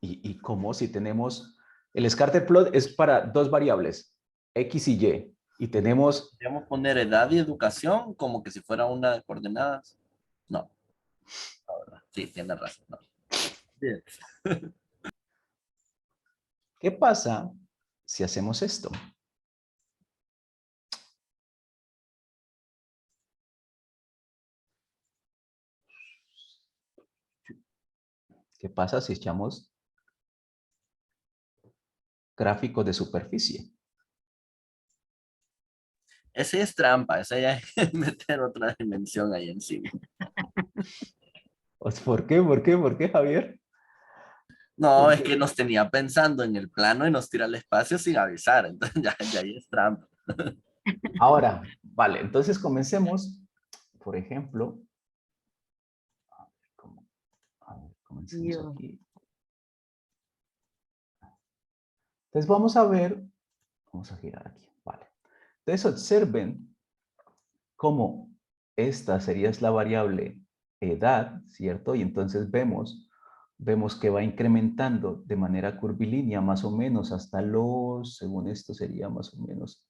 ¿Y cómo? Si tenemos... El scatter plot es para dos variables, X y Y. Y tenemos... Podríamos poner edad y educación como que si fuera una de coordenadas. No. Ahora, sí, tiene razón. No. Bien. ¿Qué pasa si hacemos esto? ¿Qué pasa si echamos gráficos de superficie? Ese es trampa, ese ya es meter otra dimensión ahí encima. ¿Por qué? ¿Por qué? ¿Por qué, Javier? No, es que nos tenía pensando en el plano y nos tira al espacio sin avisar. Entonces ya ahí es trampa. Ahora, vale, entonces comencemos, por ejemplo, comencemos Dios. aquí. Entonces vamos a ver, vamos a girar aquí, vale. Entonces observen cómo esta sería la variable edad, ¿cierto? Y entonces vemos que va incrementando de manera curvilínea más o menos hasta los, según esto sería más o menos,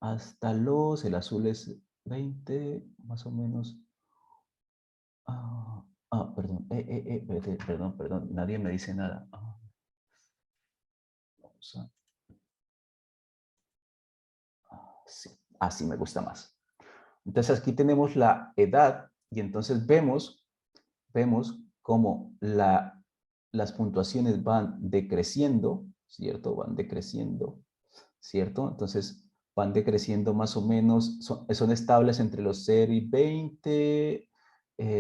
hasta los, el azul es 20, más o menos. Perdón, perdón, nadie me dice nada. Vamos sí, así me gusta más. Entonces aquí tenemos la edad y entonces vemos cómo las puntuaciones van decreciendo, ¿cierto? Van decreciendo, ¿cierto? Entonces van decreciendo más o menos, son estables entre los 0 y 20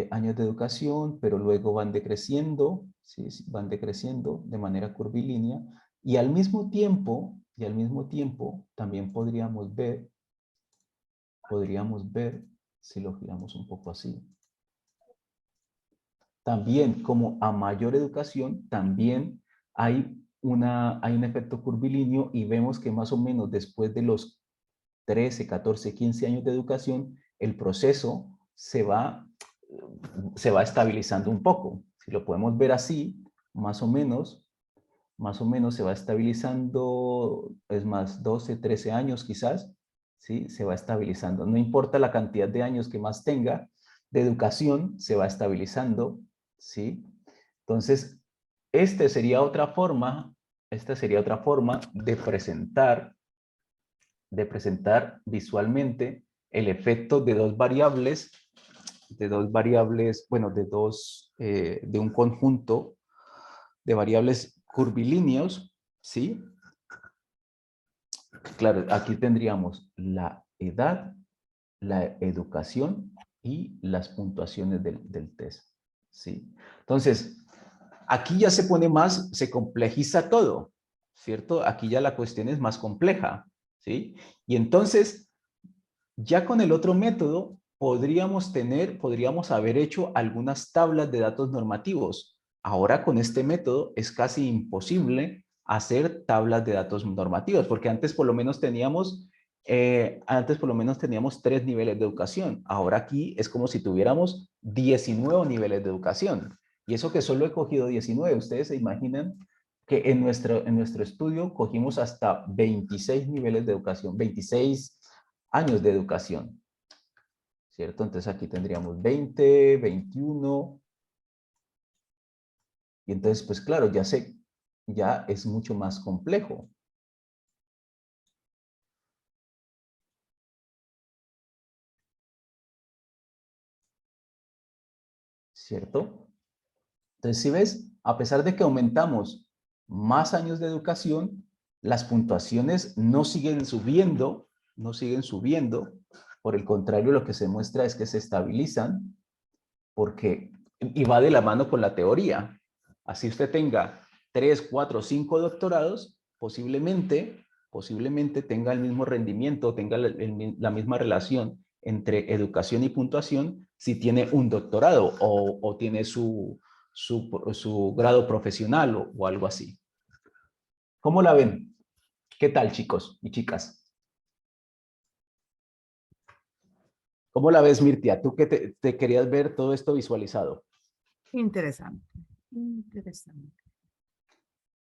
años de educación, pero luego van decreciendo, ¿sí? Van decreciendo de manera curvilínea y al mismo tiempo también podríamos ver si lo giramos un poco así. También, como a mayor educación, también hay un efecto curvilíneo y vemos que más o menos después de los 13, 14, 15 años de educación, el proceso se va estabilizando un poco. Si lo podemos ver así, más o menos se va estabilizando, es más, 12, 13 años quizás, ¿sí? Se va estabilizando. No importa la cantidad de años que más tenga de educación, se va estabilizando, ¿sí? Entonces, esta sería otra forma de presentar visualmente el efecto de dos variables, bueno, de un conjunto de variables curvilíneos, ¿sí? Claro, aquí tendríamos la edad, la educación y las puntuaciones del test, ¿sí? Entonces, aquí ya se complejiza todo, ¿cierto? Aquí ya la cuestión es más compleja, ¿sí? Y entonces, ya con el otro método, podríamos haber hecho algunas tablas de datos normativos. Ahora con este método es casi imposible hacer tablas de datos normativos, porque antes por lo menos teníamos 3 niveles de educación. Ahora aquí es como si tuviéramos 19 niveles de educación. Y eso que solo he cogido 19. Ustedes se imaginan que en nuestro estudio cogimos hasta 26 niveles de educación, 26 años de educación, ¿cierto? Entonces aquí tendríamos 20, 21. Y entonces, pues claro, ya es mucho más complejo. ¿Cierto? Entonces, si ves, a pesar de que aumentamos más años de educación, las puntuaciones no siguen subiendo, Por el contrario, lo que se muestra es que se estabilizan porque, y va de la mano con la teoría. Así usted tenga 3, 4, 5 doctorados, posiblemente tenga el mismo rendimiento, tenga la misma relación entre educación y puntuación si tiene un doctorado o tiene su grado profesional o algo así. ¿Cómo la ven? ¿Qué tal, chicos y chicas? ¿Cómo la ves, Mirtia? Tú que te querías ver todo esto visualizado. Interesante. Interesante.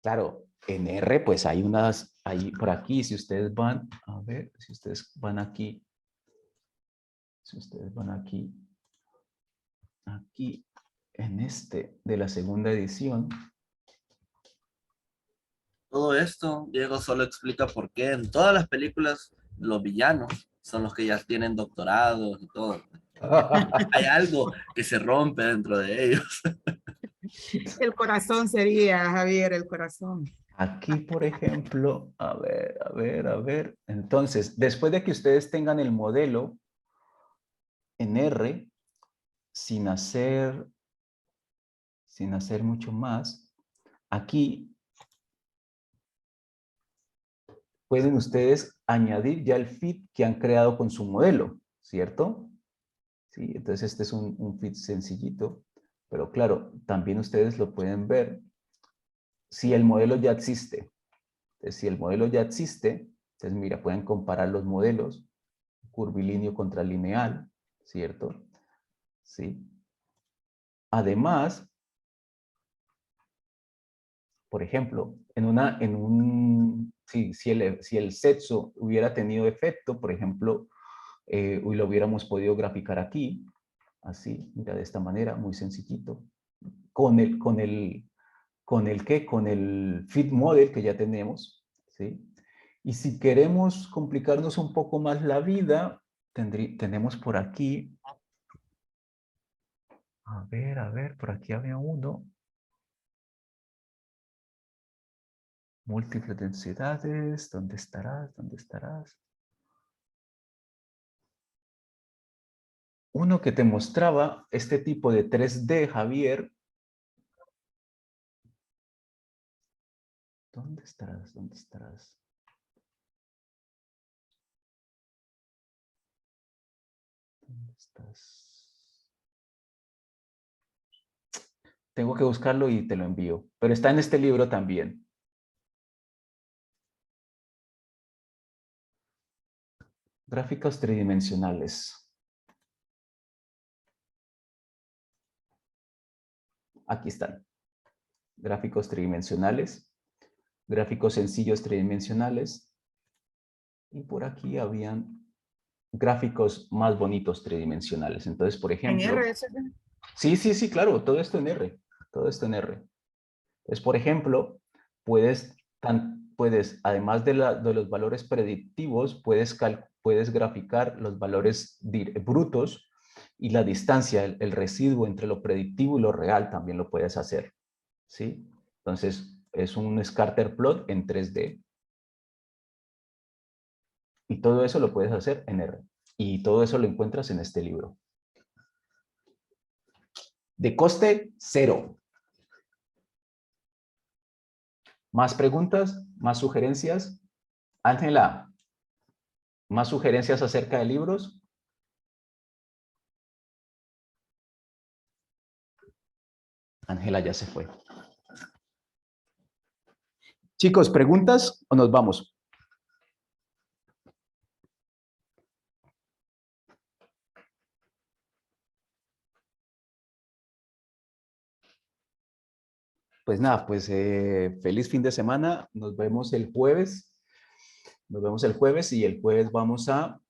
Claro, en R pues hay unas, ahí por aquí, si ustedes van, a ver, si ustedes van aquí, aquí en este de la segunda edición. Todo esto, Diego solo explica por qué en todas las películas los villanos son los que ya tienen doctorados y todo. Hay algo que se rompe dentro de ellos. El corazón sería, Javier, el corazón. Aquí, por ejemplo, a ver. Entonces, después de que ustedes tengan el modelo en R, sin hacer mucho más, aquí pueden ustedes añadir ya el fit que han creado con su modelo, ¿cierto? Sí, entonces este es un fit sencillito, pero claro, también ustedes lo pueden ver si el modelo ya existe. Entonces, si el modelo ya existe, entonces mira, pueden comparar los modelos, curvilíneo contra lineal, ¿cierto? Sí. Además, por ejemplo, si el sexo hubiera tenido efecto, por ejemplo, hoy lo hubiéramos podido graficar aquí, así, mira, de esta manera, muy sencillito, con el fit model que ya tenemos, ¿sí? Y si queremos complicarnos un poco más la vida, tenemos por aquí, a ver, por aquí había uno. Múltiples densidades, ¿dónde estarás? ¿Dónde estarás? Uno que te mostraba este tipo de 3D, Javier. ¿Dónde estarás? ¿Dónde estarás? ¿Dónde estás? Tengo que buscarlo y te lo envío. Pero está en este libro también. Gráficos tridimensionales. Aquí están. Gráficos tridimensionales. Gráficos sencillos tridimensionales. Y por aquí habían gráficos más bonitos tridimensionales. Entonces, por ejemplo... En R, eso es- Sí, claro, todo esto en R. Todo esto en R. Entonces, por ejemplo, puedes además de los valores predictivos, puedes graficar los valores brutos y la distancia, el residuo entre lo predictivo y lo real también lo puedes hacer. ¿Sí? Entonces, es un scatter plot en 3D. Y todo eso lo puedes hacer en R. Y todo eso lo encuentras en este libro. De coste, 0. ¿Más preguntas? ¿Más sugerencias? Ángela, ¿más sugerencias acerca de libros? Ángela ya se fue. Chicos, ¿preguntas o nos vamos? Pues nada, pues feliz fin de semana. Nos vemos el jueves. Nos vemos el jueves y el jueves vamos a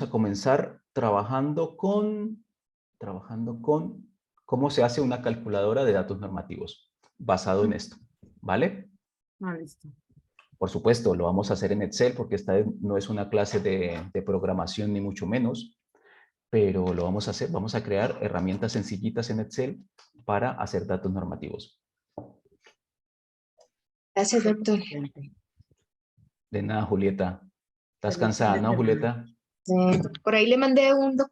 comenzar trabajando con cómo se hace una calculadora de datos normativos basado en esto. ¿Vale? Ah, listo. Por supuesto, lo vamos a hacer en Excel porque esta no es una clase de programación ni mucho menos, pero lo vamos a hacer. Vamos a crear herramientas sencillitas en Excel para hacer datos normativos. Gracias, doctor. De nada, Julieta. ¿Estás Feliz fin cansada, de no, semana. Julieta? Por ahí le mandé un